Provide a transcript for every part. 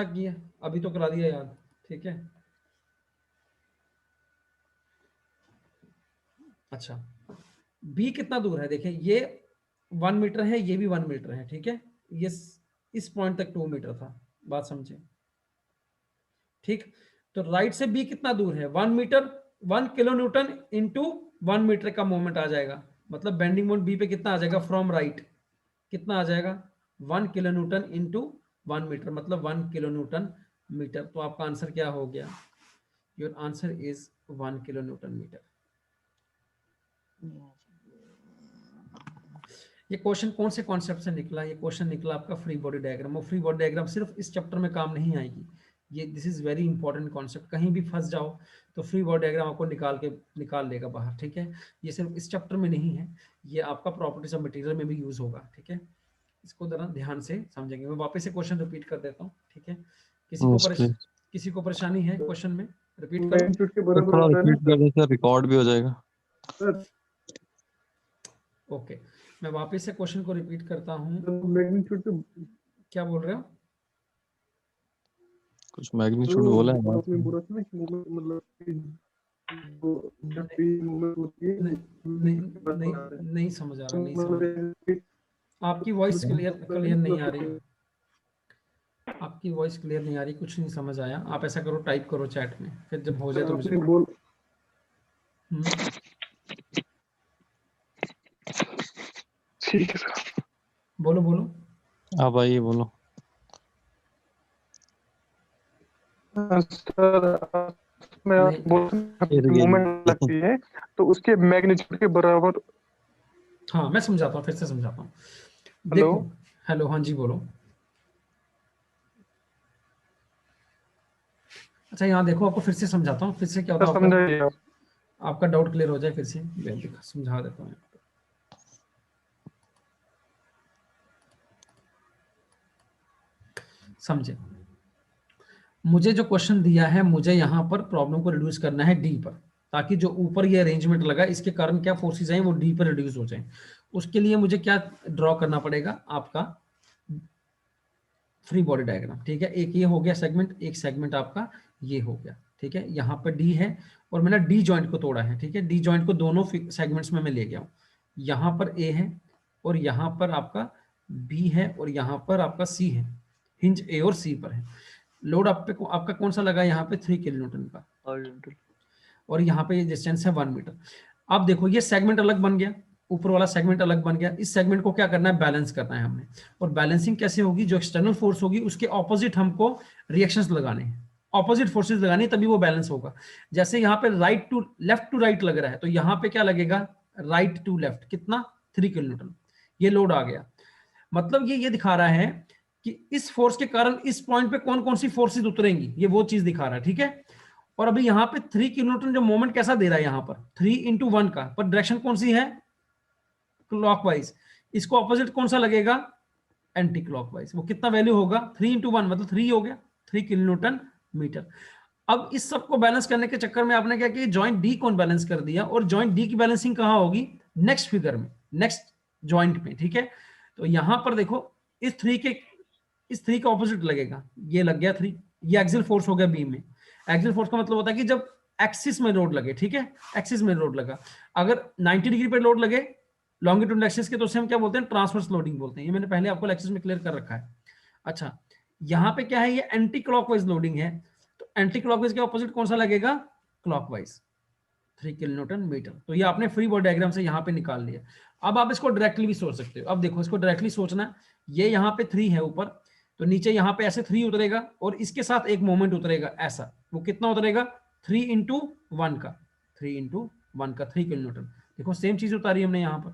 थक गया, अभी तो करा दिया याद, ठीक है। अच्छा, बी कितना दूर है, देखिए ये 1 मीटर है, ये भी 1 मीटर है, ठीक है। ये इस पॉइंट तक 2 मीटर था, बात समझे, ठीक। तो राइट से बी कितना दूर है, 1 metre, 1 kilo newton into 1 metre का मोमेंट आ जाएगा, मतलब बेंडिंग मोमेंट बी पे कितना आ जाएगा फ्रॉम राइट, कितना आ जाएगा 1 किलो न्यूटन इंटू 1 मीटर, मतलब 1 किलो न्यूटन मीटर। तो आपका आंसर क्या हो गया, your answer is 1 kilo newton metre. ये क्वेश्चन कौन से कॉन्सेप्ट से निकला, ये क्वेश्चन निकला आपका फ्री बॉडी डायग्राम। और फ्री बॉडी डायग्राम सिर्फ इस चैप्टर में काम नहीं आएगी, ये this is very important concept. कहीं भी फंस जाओ तो फ्री बॉडी डायग्राम आपको निकाल लेगा बाहर, ठीक है। ये सिर्फ इस चैप्टर में नहीं है, ये आपका प्रॉपर्टीज ऑफ मटेरियल में भी यूज होगा, ठीक है। इसको जरा ध्यान से समझेंगे। मैं वापस से क्वेश्चन रिपीट कर देता हूँ, ठीक है। किसी को परेशानी है क्वेश्चन में, रिपीट करो। थोड़ा रिपीट कर दें सर, रिकॉर्ड भी हो जाएगा। ओके, मैं वापस से क्वेश्चन को रिपीट करता हूँ। क्या बोल रहे हो, कुछ मैग्नीट्यूड बोला है नहीं समझ आ रहा, नहीं समझ, आपकी वॉइस क्लियर नहीं आ रही, आपकी वॉइस क्लियर नहीं आ रही, कुछ नहीं समझ आया। आप ऐसा करो, टाइप करो चैट में, फिर जब हो जाए तो मुझे ठीक है सर, बोलो बोलो। आप आइए, बोलो। सर मोमेंट लगती है तो उसके मैग्नीट्यूड के बराबर। हाँ मैं समझाता हूँ, फिर से समझाता हूँ। हेलो, देखो, हेलो, हाँ जी बोलो। अच्छा यहाँ देखो, आपको फिर से समझाता हूँ, फिर से क्या होता है समझाइए आप। आपका डाउट क्लियर हो जाए, फिर से समझा देता हूँ। समझे, मुझे जो क्वेश्चन दिया है, मुझे यहाँ पर प्रॉब्लम को रिड्यूस करना है डी पर, ताकि जो ऊपर ये अरेंजमेंट लगा इसके कारण क्या फोर्सेज आए वो डी पर रिड्यूस हो जाए। उसके लिए मुझे क्या ड्रॉ करना पड़ेगा, आपका फ्री बॉडी डायग्राम, ठीक है। एक ये हो गया सेगमेंट, एक सेगमेंट आपका ये हो गया, ठीक है। यहाँ पर डी है और मैंने डी जॉइंट को तोड़ा है, ठीक है। डी जॉइंट को दोनों सेगमेंट्स में मैं ले गया हूँ। यहाँ पर ए है और यहाँ पर आपका बी है और यहाँ पर आपका सी है, हिंज ए और सी पर है। लोड आपका कौन सा लगा यहाँ पे 3 किलो न्यूटन का, और यहाँ पे ये डिस्टेंस है 1 मीटर। अब देखो ये सेगमेंट अलग बन गया, ऊपर वाला सेगमेंट अलग बन गया। इस सेगमेंट को क्या करना है, बैलेंस करना है हमने। और बैलेंसिंग कैसे होगी, जो एक्सटर्नल फोर्स होगी उसके ऑपोजिट हमको रिएक्शंस लगाने हैं, ऑपोजिट फोर्सेस लगानी, तभी वो बैलेंस होगा। जैसे यहाँ पे लेफ्ट टू राइट लग रहा है, तो यहाँ पे क्या लगेगा, राइट टू लेफ्ट, कितना 3 किलो न्यूटन, ये लोड आ गया। मतलब ये दिखा रहा है कि इस फोर्स के कारण इस पॉइंट पे कौन कौन सी फोर्सेज उतरेंगी, ये वो चीज दिखा रहा है, ठीक है। और अभी यहाँ पे 3 किलो न्यूटन जो मोमेंट कैसा दे रहा है, यहाँ पर 3 × 1 का, पर डायरेक्शन कौन सी है, क्लॉकवाइज। इसको ऑपोजिट कौन सा लगेगा, एंटी क्लॉकवाइज। वो कितना वैल्यू होगा, 3 × 1 मतलब 3 हो गया, 3 किलो न्यूटन मीटर। अब इस सबको बैलेंस करने के चक्कर में आपने क्या किया, जॉइंट डी को बैलेंस कर दिया, और जॉइंट डी की बैलेंसिंग कहां होगी, नेक्स्ट फिगर में, नेक्स्ट जॉइंट में, ठीक है। तो यहां पर देखो, इस 3 का ऑपोजिट लगेगा, ये लग गया 3, ये एक्सियल फोर्स हो गया बी में। एक्सियल फोर्स का मतलब होता है कि जब एक्सिस में लोड लगे, ठीक है, एक्सिस में लोड लगा, अगर 90 डिग्री पे लोड लगे लॉन्गिट्यूडनल एक्सिस के, तो उसे हम क्या बोलते हैं, ट्रांसवर्स लोडिंग बोलते हैं। ये मैंने पहले आपको लेक्चर्स में क्लियर कर रखा है। अच्छा, यहाँ पे क्या है, ये एंटी क्लॉकवाइज लोडिंग है, तो एंटी क्लॉकवाइज के ऑपोजिट कौन सा लगेगा, क्लॉकवाइज, 3 किलो न्यूटन मीटर। तो ये आपने फ्री बॉडी डायग्राम से यहाँ पे निकाल लिया। अब आप इसको डायरेक्टली भी सोच सकते हो। अब देखो, इसको डायरेक्टली सोचना, ये यहाँ पे 3 है ऊपर, तो नीचे यहाँ पे ऐसे 3 उतरेगा और इसके साथ एक मोमेंट उतरेगा ऐसा, वो कितना उतरेगा, 3 × 1 का, 3 किलो न्यूटन। देखो सेम चीज उतारी हमने यहाँ पर,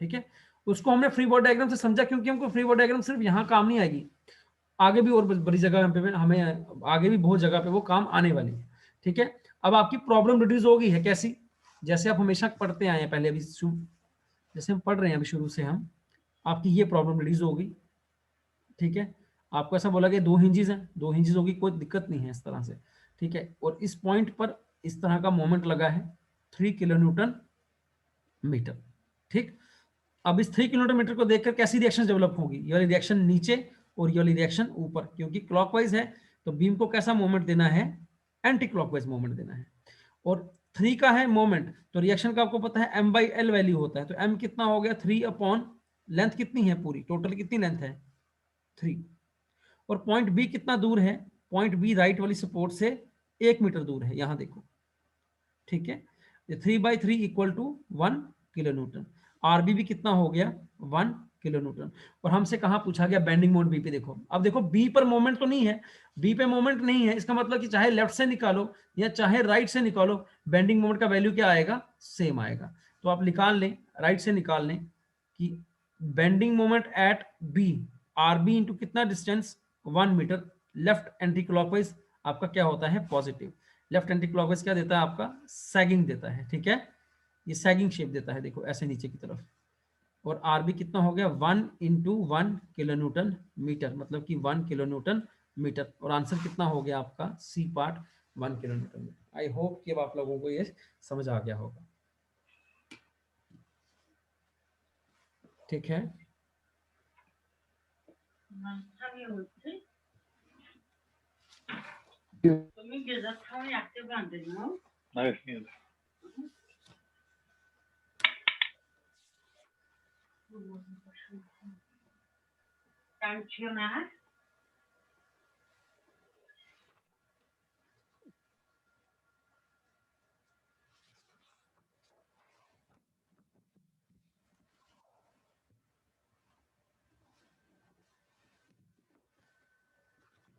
ठीक है। उसको हमने फ्री बॉडी डायग्राम से समझा, क्योंकि हमको फ्री बॉडी डायग्राम सिर्फ यहाँ काम नहीं आएगी, आगे भी और बड़ी जगह पे हमें आगे भी बहुत जगह पे वो काम आने वाली है, ठीक है। अब आपकी प्रॉब्लम रिड्यूस हो गई है, कैसी, जैसे आप हमेशा पढ़ते आए हैं पहले, अभी जैसे हम पढ़ रहे हैं अभी शुरू से हम, आपकी ये प्रॉब्लम रिड्यूस हो गई, ठीक है। आपको ऐसा बोला कि 2 हिंजेस हैं, 2 हिंजेस होगी, कोई दिक्कत नहीं है इस तरह से, ठीक है। और इस पॉइंट पर इस तरह का मोमेंट लगा है 3 किलो न्यूटन मीटर, ठीक। अब इस 3 किलो मीटर को देखकर कैसी रिएक्शन डेवलप होगी, ये वाली रिएक्शन नीचे और ये वाली रिएक्शन ऊपर, क्योंकि क्लॉकवाइज है तो बीम को कैसा मोमेंट देना है, एंटी क्लॉकवाइज मोमेंट देना है। और 3 का है मोमेंट, तो रिएक्शन का आपको पता है m/l वैल्यू होता है, तो m कितना हो गया 3 अपॉन लेंथ कितनी है पूरी, टोटल कितनी लेंथ है 3। और पॉइंट बी कितना दूर है, पॉइंट बी राइट वाली सपोर्ट से 1 मीटर दूर है, यहां देखो, ठीक है। 3/3 equal to 1 kilo newton. RB भी कितना हो गया 1 किलो न्यूटन। और हमसे कहा पूछा गया बेंडिंग मोमेंट बी पे, देखो अब देखो बी पर मोमेंट तो नहीं है, बी पे मोमेंट नहीं है, इसका मतलब कि चाहे लेफ्ट से निकालो या चाहे राइट से निकालो, बेंडिंग मोमेंट का वैल्यू क्या आएगा, सेम आएगा। तो आप निकाल लें, राइट से निकाल लें कि bending moment at B, R B into कितना distance 1 metre, left anti clockwise आपका क्या होता है पॉजिटिव, लेफ्ट एंटी क्लॉकवाइज क्या देता है आपका सैगिंग देता है, ठीक है, ये सैगिंग शेप देता है, देखो ऐसे नीचे की तरफ। और आरबी कितना हो गया 1 इंटू 1 किलो न्यूटन मीटर, मतलब कि 1 किलो न्यूटन मीटर। और आंसर कितना हो गया आपका C part 1 kilo newton metre. I hope कि अब आप लोगों को ये समझ आ गया होगा, ठीक है।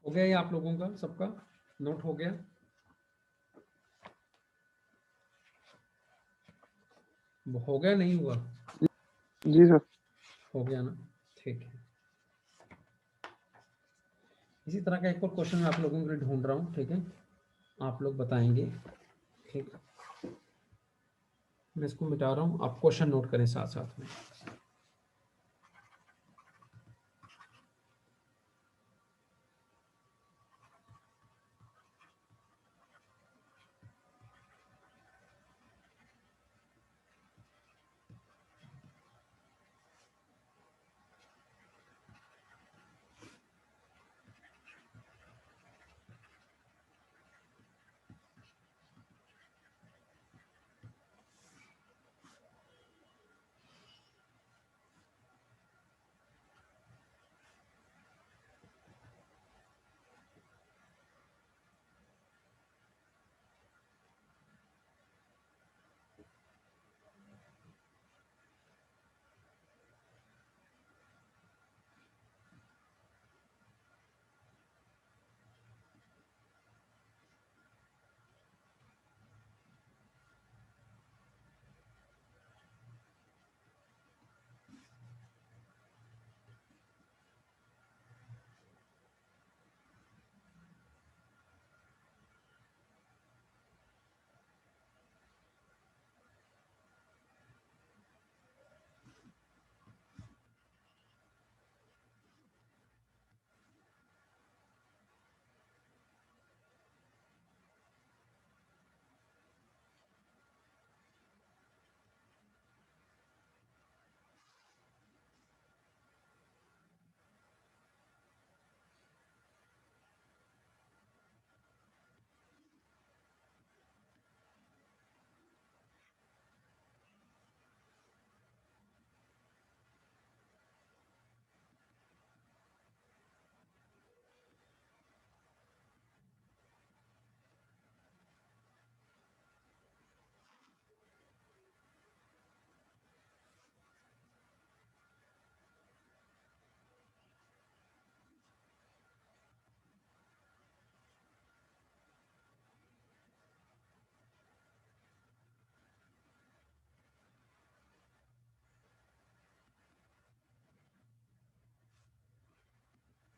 हो गया ये आप लोगों का सबका नोट हो गया, हो गया नहीं हुआ, जी सर। हो गया ना, ठीक है। इसी तरह का एक और क्वेश्चन मैं आप लोगों के लिए ढूंढ रहा हूँ, ठीक है, आप लोग बताएंगे, ठीक है। मैं इसको मिटा रहा हूँ, आप क्वेश्चन नोट करें साथ साथ में।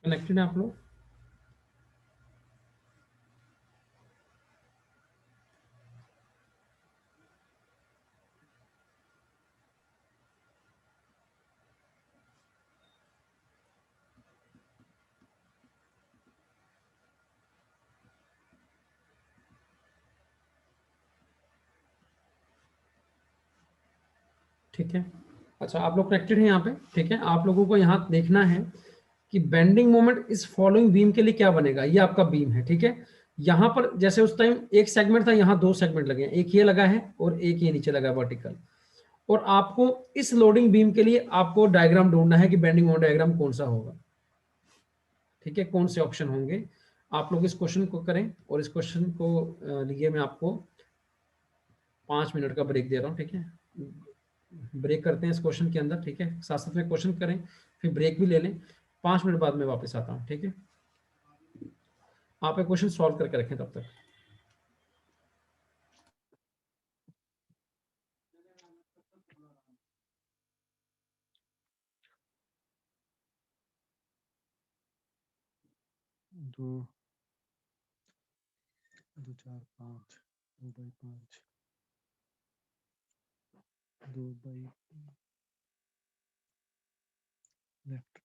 कनेक्टेड है आप लोग? ठीक है, अच्छा आप लोग कनेक्टेड हैं यहाँ पे, ठीक है। आप लोगों को यहाँ देखना है कि बेंडिंग मोमेंट इस फॉलोइंग बीम के लिए क्या बनेगा। ये आपका बीम है, ठीक है। यहाँ पर जैसे उस टाइम एक सेगमेंट था, यहाँ दो सेगमेंट लगे हैं, एक ये लगा है और एक ये नीचे लगा है वर्टिकल। और आपको इस लोडिंग बीम के लिए आपको डायग्राम ढूंढना है कि बेंडिंग मोमेंट डायग्राम कौन सा होगा, ठीक है, कौन से ऑप्शन होंगे। आप लोग इस क्वेश्चन को करें और इस क्वेश्चन को लिए मैं आपको 5 मिनट का ब्रेक दे रहा हूँ, ठीक है। ब्रेक करते हैं इस क्वेश्चन के अंदर, ठीक है, साथ साथ में क्वेश्चन करें, फिर ब्रेक भी ले लें। 5 मिनट बाद में वापस आता हूँ, ठीक है। आप एक क्वेश्चन सॉल्व करके रखें तब तक। दो दो चार पाँच, 2/5, 2 लेफ्ट।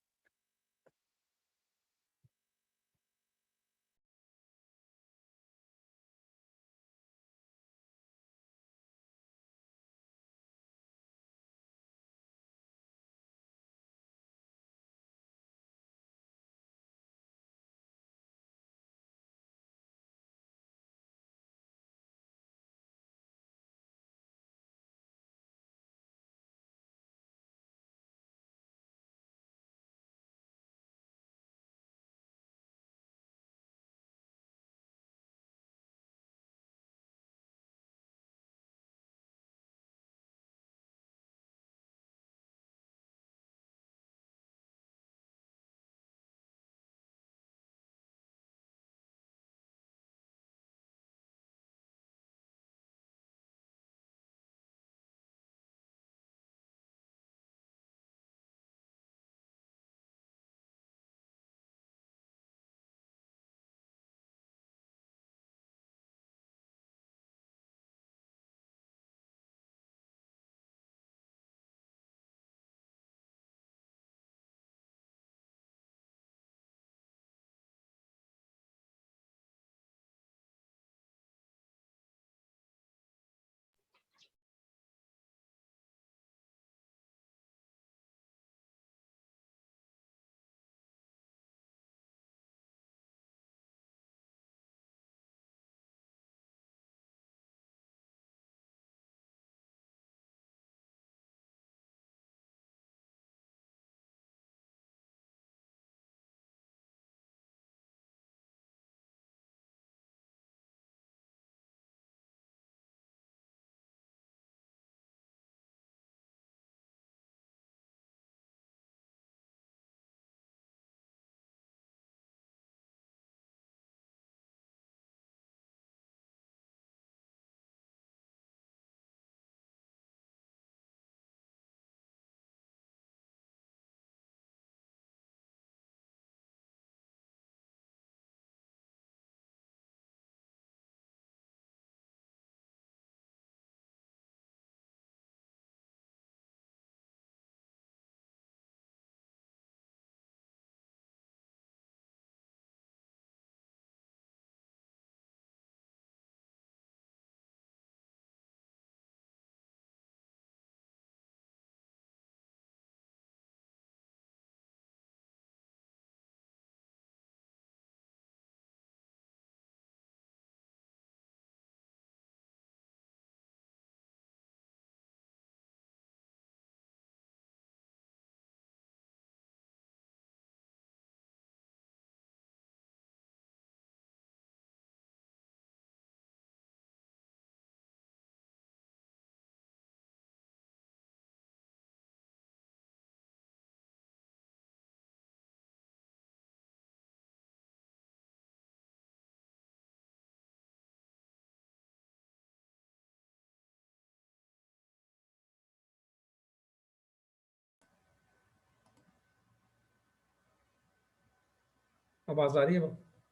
आवाज आ रही है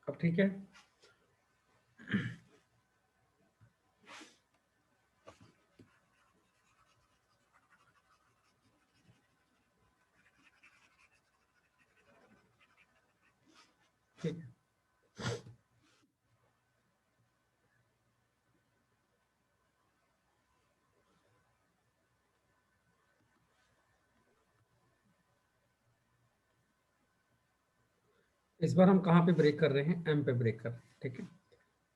अब ठीक है। ठीक है, इस बार हम कहाँ पे ब्रेक कर रहे हैं, एम पे ब्रेक कर रहे हैं, ठीक है।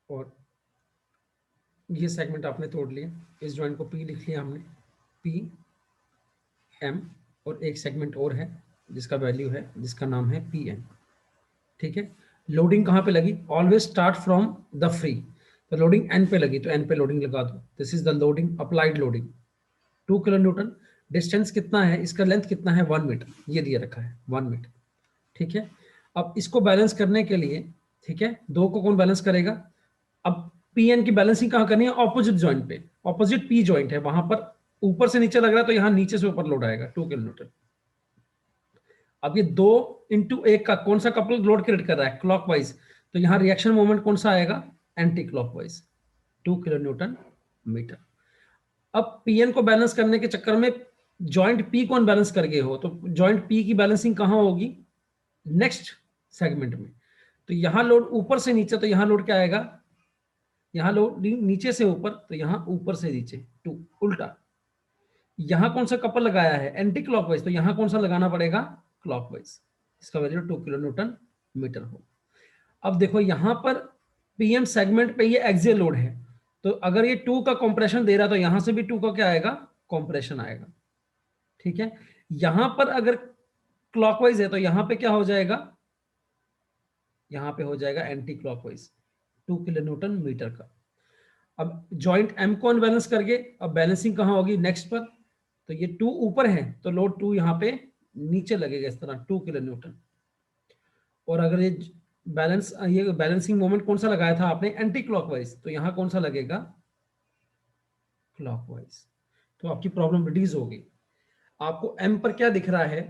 और ये सेगमेंट आपने तोड़ लिया, इस जॉइंट को पी लिख लिया हमने, पी एम, और एक सेगमेंट और है जिसका वैल्यू है, जिसका नाम है पी एन, ठीक है। लोडिंग कहाँ पे लगी, always start from the free, तो लोडिंग एन पे लगी तो एन पे लोडिंग लगा दो, this is the loading, applied loading 2 kilo Newton. Distance कितना है, इसका लेंथ कितना है 1 मीटर, ये दिया रखा है 1 मीटर, ठीक है। अब इसको बैलेंस करने के लिए, ठीक है, दो को कौन बैलेंस करेगा, अब पी एन की बैलेंसिंग कहाँ करनी है, ऑपोजिट जॉइंट पे, ऑपोजिट पी जॉइंट है वहां पर, ऊपर से नीचे लग रहा है तो यहाँ नीचे से ऊपर लोड आएगा 2 किलो न्यूटन। अब ये 2 × 1 का कौन सा कपल लोड क्रिएट कर रहा है, क्लॉकवाइज, तो यहाँ रिएक्शन मोमेंट कौन सा आएगा, anti clockwise 2 kilo newton metre. अब पीएन को बैलेंस करने के चक्कर में जॉइंट पी को अनबैलेंस कर गए हो, तो जॉइंट पी की बैलेंसिंग कहां होगी, नेक्स्ट सेगमेंट में। तो यहां लोड ऊपर से नीचे, तो यहां लोड क्या आएगा, यहां लोड नीचे से ऊपर, तो यहां ऊपर से नीचे 2, उल्टा। यहां कौन सा कपल लगाया है, एंटी क्लॉकवाइज, तो यहां कौन सा लगाना पड़ेगा, क्लॉकवाइज, इसका वैल्यू 2 किलो न्यूटन मीटर हो। अब देखो यहां पर पीएम सेगमेंट पे ये एक्सियल लोड है, तो अगर ये 2 का कंप्रेशन दे रहा है तो यहां से भी 2 का क्या आएगा, कंप्रेशन आएगा, ठीक है। यहां पर अगर क्लॉकवाइज है तो यहां पे क्या हो जाएगा, यहां पे हो जाएगा anti clockwise 2 kilo newton metre का। अब जॉइंट एम को अनबैलेंस करके अब बैलेंसिंग कहां होगी, नेक्स्ट पर, तो ये 2 ऊपर है तो लोड 2 यहां पे नीचे लगेगा इस तरह 2 किलो न्यूटन। और अगर ये बैलेंसिंग मोमेंट कौन सा लगाया था आपने, एंटी क्लॉकवाइज, तो यहां कौन सा लगेगा, क्लॉकवाइज। तो आपकी प्रॉब्लम रिड्यूस होगी। आपको एम पर क्या दिख रहा है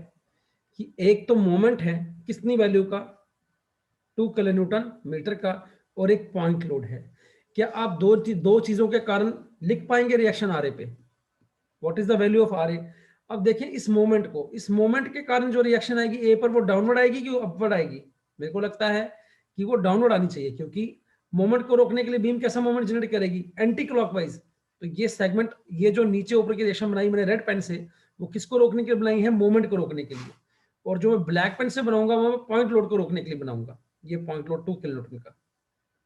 कि एक तो मोमेंट है कितनी वैल्यू का, 2 किलो न्यूटन मीटर का, और एक पॉइंट लोड है। क्या आप दो चीजों के कारण लिख पाएंगे रिएक्शन आर ए पे, what is the value of R A. अब देखिए इस मोमेंट को, इस मोमेंट के कारण जो रिएक्शन आएगी ए पर, वो डाउनवर्ड आएगी कि अपवर्ड आएगी, मेरे को लगता है कि वो डाउनवर्ड आनी चाहिए, क्योंकि मोमेंट को रोकने के लिए बीम कैसा मोमेंट जनरेट करेगी, एंटी क्लॉकवाइज। तो ये सेगमेंट, ये जो नीचे ऊपर की रिएक्शन बनाई मैंने रेड पेन से, वो किसको रोकने के लिए बनाई है, मोमेंट को रोकने के लिए। और जो मैं ब्लैक पेन से बनाऊंगा वो मैं पॉइंट लोड को रोकने के लिए बनाऊंगा, ये पॉइंट लोड 2 किलो न्यूटन का,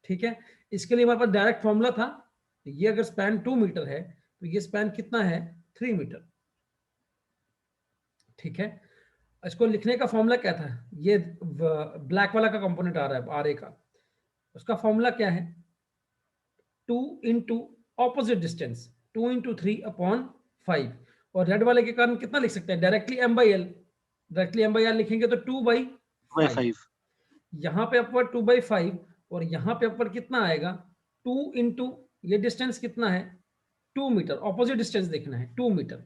ठीक है। इसके लिए हमारे पास डायरेक्ट फॉर्मूला था, ये अगर स्पैन 2 मीटर है तो ये स्पैन कितना है, 3 मीटर, ठीक है। इसको लिखने का फॉर्मूला क्या था, ये ब्लैक वाला का कंपोनेंट आ रहा है आर ए का, उसका फॉर्मूला क्या है, 2 इंटू ऑपोजिट डिस्टेंस, 2 × 3/5, और रेड वाले के कारण कितना लिख सकते हैं, डायरेक्टली m/l, डायरेक्टली m/l लिखेंगे तो 2/5, 5 यहाँ पे अपवर्ड 2/5, और यहाँ पे अपवर्ड कितना आएगा, 2 इंटू ये डिस्टेंस कितना है, 2 मीटर, ऑपोजिट डिस्टेंस देखना है 2 मीटर,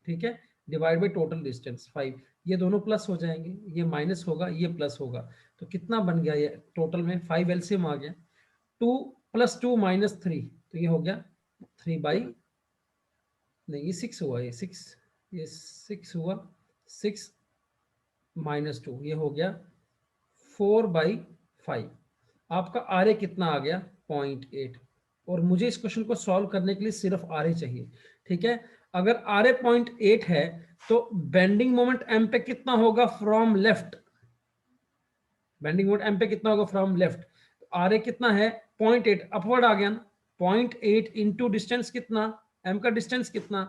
ठीक है, डिवाइड बाई टोटल डिस्टेंस 5, ये दोनों प्लस हो जाएंगे, ये माइनस होगा, ये प्लस होगा, तो कितना बन गया, ये टोटल में 5 एलसीएम आ गया, 2 + 2 - 3, तो ये हो गया 3 नहीं ये 6 हुआ, ये 6 हुआ, 6 - 2, ये हो गया 4/5। आपका आर ए कितना आ गया, 0.8। और मुझे इस क्वेश्चन को सॉल्व करने के लिए सिर्फ आर ए चाहिए, ठीक है। अगर आर ए 0.8 है तो बेंडिंग मोमेंट एम पे कितना होगा, from left, bending moment M पे कितना होगा फ्रॉम लेफ्ट, आर ए कितना है 0.8, अपवर्ड आ गया ना, 0.8 इंटू डिस्टेंस कितना, एम का डिस्टेंस कितना,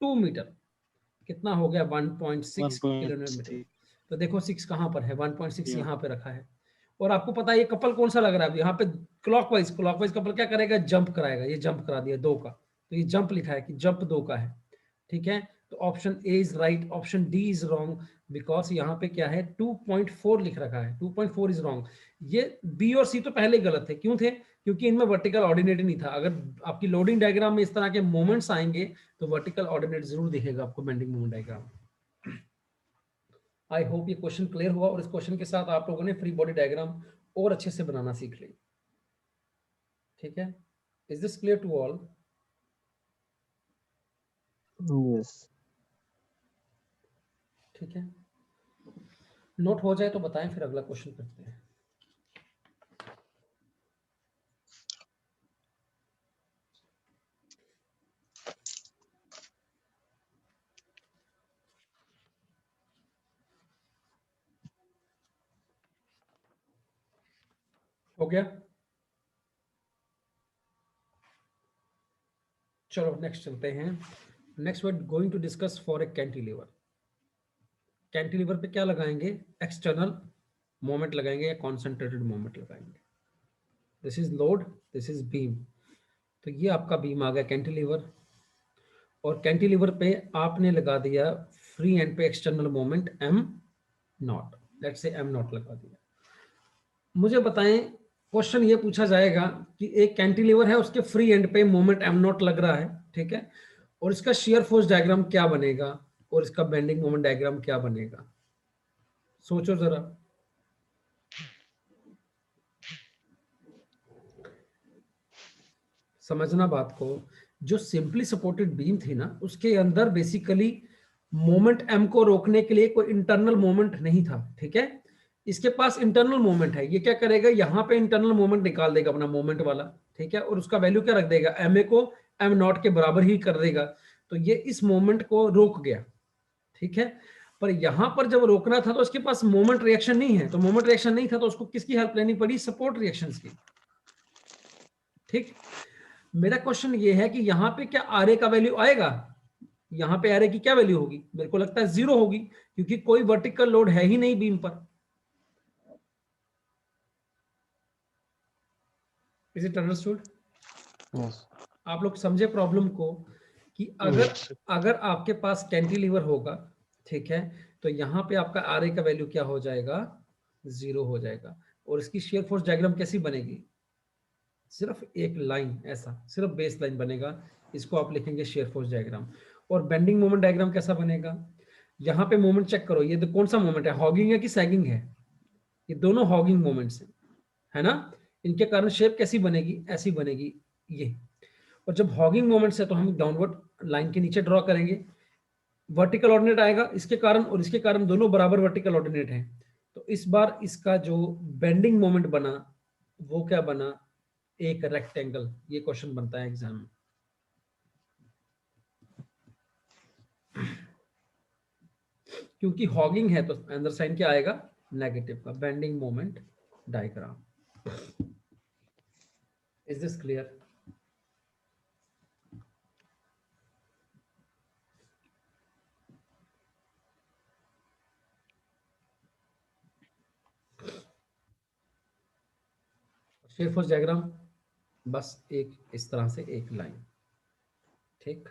2 मीटर, कितना हो गया 1.6 किलोमीटर। 1.6 तो देखो 6 कहाँ पर है, 1.6 या यहाँ पे रखा है। और आपको पता है ये कपल कौन सा लग रहा है, यहाँ पे क्लॉकवाइज, क्लॉकवाइज कपल क्या करेगा, जंप कराएगा, ये जंप करा दिया 2 का, तो ये जंप लिखा है कि जंप 2 का है, ठीक है। तो option A is right, option D is wrong, because यहाँ पे क्या है 2.4 लिख रखा है, 2.4 इज रॉन्ग। ये बी और सी तो पहले ही गलत थे, क्यों थे, क्योंकि इनमें वर्टिकल ऑर्डिनेट नहीं था। अगर आपकी लोडिंग डायग्राम में इस तरह के मोमेंट्स आएंगे तो वर्टिकल ऑर्डिनेट जरूर दिखेगा आपको bending moment diagram. I hope ये क्वेश्चन क्लियर हुआ, और इस क्वेश्चन के साथ आप लोगों ने फ्री बॉडी डायग्राम और अच्छे से बनाना सीख ली, ठीक है। Is this clear to all, Yes. ठीक है। नोट हो जाए तो बताएं, फिर अगला क्वेश्चन करते हैं। हो गया? चलो नेक्स्ट चलते हैं। Next we are going to discuss for a cantilever. Cantilever पे क्या लगाएंगे? एक्सटर्नल मोमेंट लगाएंगे या कॉन्सेंट्रेटेड मोमेंट लगाएंगे। This is load, this is beam. तो ये आपका बीम आ गया कैंटिलीवर, और कैंटिलीवर पे आपने लगा दिया फ्री एंड पे external moment am not, let's say am not लगा दिया। मुझे बताएं, क्वेश्चन ये पूछा जाएगा कि एक कैंटिलीवर है, उसके फ्री एंड पे मोमेंट एम नॉट लग रहा है, ठीक है, और इसका शियर फोर्स डायग्राम क्या बनेगा और इसका बेंडिंग मोमेंट डायग्राम क्या बनेगा? सोचो जरा। समझना बात को, जो सिंपली सपोर्टेड बीम थी ना, उसके अंदर बेसिकली मोमेंट एम को रोकने के लिए कोई इंटरनल मोमेंट नहीं था, ठीक है। इसके पास इंटरनल मोमेंट है, ये क्या करेगा, यहाँ पे इंटरनल मोमेंट निकाल देगा अपना मोमेंट वाला, ठीक है, और उसका वैल्यू क्या रख देगा, एम ए को एम नॉट के बराबर ही कर देगा। तो ये इस मोमेंट को रोक गया, ठीक है। पर यहां पर जब रोकना था तो उसके पास मोमेंट रिएक्शन नहीं है, तो मोमेंट रिएक्शन नहीं था तो उसको किसकी हेल्प लेनी पड़ी, सपोर्ट रिएक्शंस की, ठीक। मेरा क्वेश्चन ये है कि यहाँ पे क्या आर ए का वैल्यू आएगा? यहाँ पे आर ए की क्या वैल्यू होगी? मेरे को लगता है 0 होगी, क्योंकि कोई वर्टिकल लोड है ही नहीं बीम पर। Is it understood? यस आप लोग समझे प्रॉब्लम को, कि अगर आपके पास कैंटिलीवर होगा, ठीक है, तो यहाँ पे आपका आर ए का वैल्यू क्या हो जाएगा, 0 हो जाएगा। और इसकी शेयर फोर्स डायग्राम कैसी बनेगी? सिर्फ एक लाइन, ऐसा सिर्फ बेस लाइन बनेगा, इसको आप लिखेंगे शेयर फोर्स डायग्राम। और बेंडिंग मोमेंट डायग्राम कैसा बनेगा? यहाँ पे मोमेंट चेक करो, ये तो कौन सा मोमेंट है, हॉगिंग है कि सैगिंग है? ये दोनों हॉगिंग मोमेंट्स हैं, है ना। इनके कारण शेप कैसी बनेगी, ऐसी बनेगी ये। और जब हॉगिंग मोमेंट्स है तो हम डाउनवर्ड लाइन के नीचे ड्रॉ करेंगे, वर्टिकल ऑर्डिनेट आएगा इसके कारण, और इसके कारण दोनों बराबर वर्टिकल ऑर्डिनेट हैं। तो इस बार इसका जो बेंडिंग मोमेंट बना वो क्या बना, एक रेक्टेंगल। ये क्वेश्चन बनता है एग्जाम में। क्योंकि हॉगिंग है तो अंदर साइन क्या आएगा, नेगेटिव का। Bending moment diagram. Is this clear? Share force diagram बस एक इस तरह से एक लाइन, ठीक।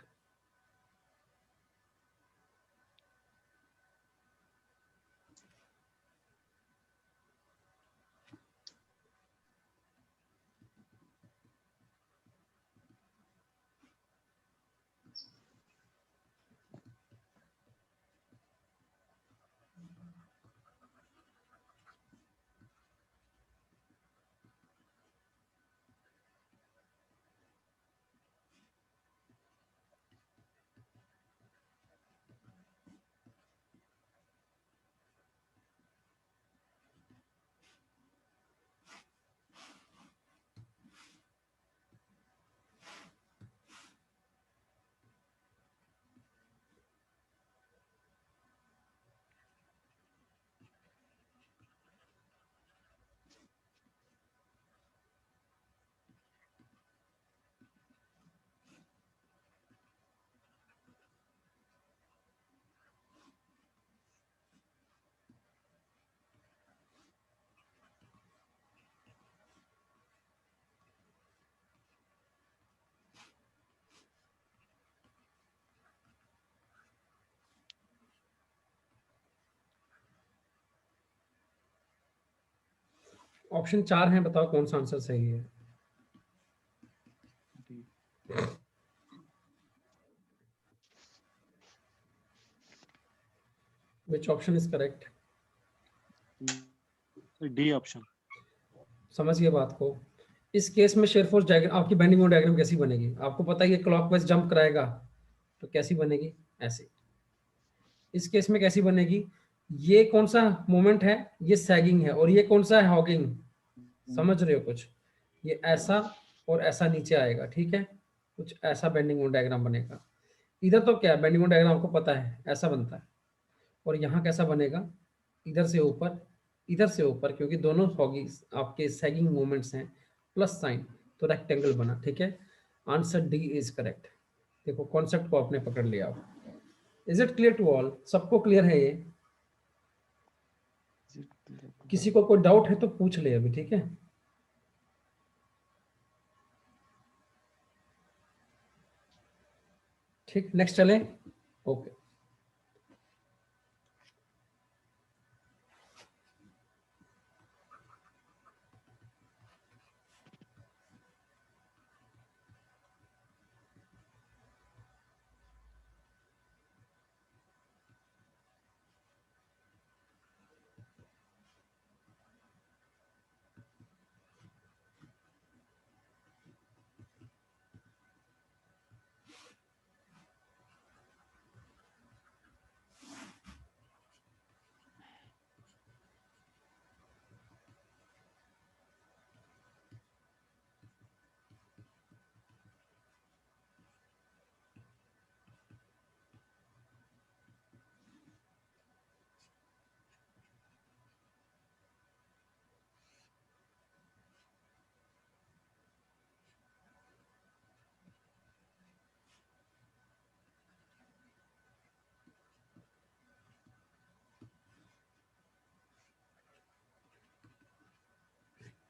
ऑप्शन 4 है, बताओ कौन सा आंसर सही है। Which option is correct? D option. समझिए बात को। इस केस में शेयर फोर्स डायग्राम, आपकी बेंडिंग मोमेंट डायग्राम कैसी बनेगी? आपको पता है ये क्लॉकवाइज जंप कराएगा, तो कैसी बनेगी, ऐसे। इस केस में कैसी बनेगी, ये कौन सा मोमेंट है, ये सैगिंग है, और ये कौन सा है, हॉगिंग। समझ रहे हो कुछ? ये ऐसा और ऐसा नीचे आएगा, ठीक है, कुछ ऐसा बेंडिंग मोमेंट डायग्राम बनेगा। इधर तो क्या बेंडिंग मोमेंट डायग्राम आपको पता है, ऐसा बनता है। और यहाँ कैसा बनेगा, इधर से ऊपर इधर से ऊपर, क्योंकि दोनों सॉगी आपके सैगिंग मोमेंट्स हैं, प्लस साइन, तो रेक्टेंगल बना। ठीक है, आंसर डी इज करेक्ट। देखो कॉन्सेप्ट को आपने पकड़ लिया। Is it clear to all? सबको क्लियर है ये? किसी को कोई डाउट है तो पूछ ले अभी, ठीक है? ठीक, नेक्स्ट चलें। ओके,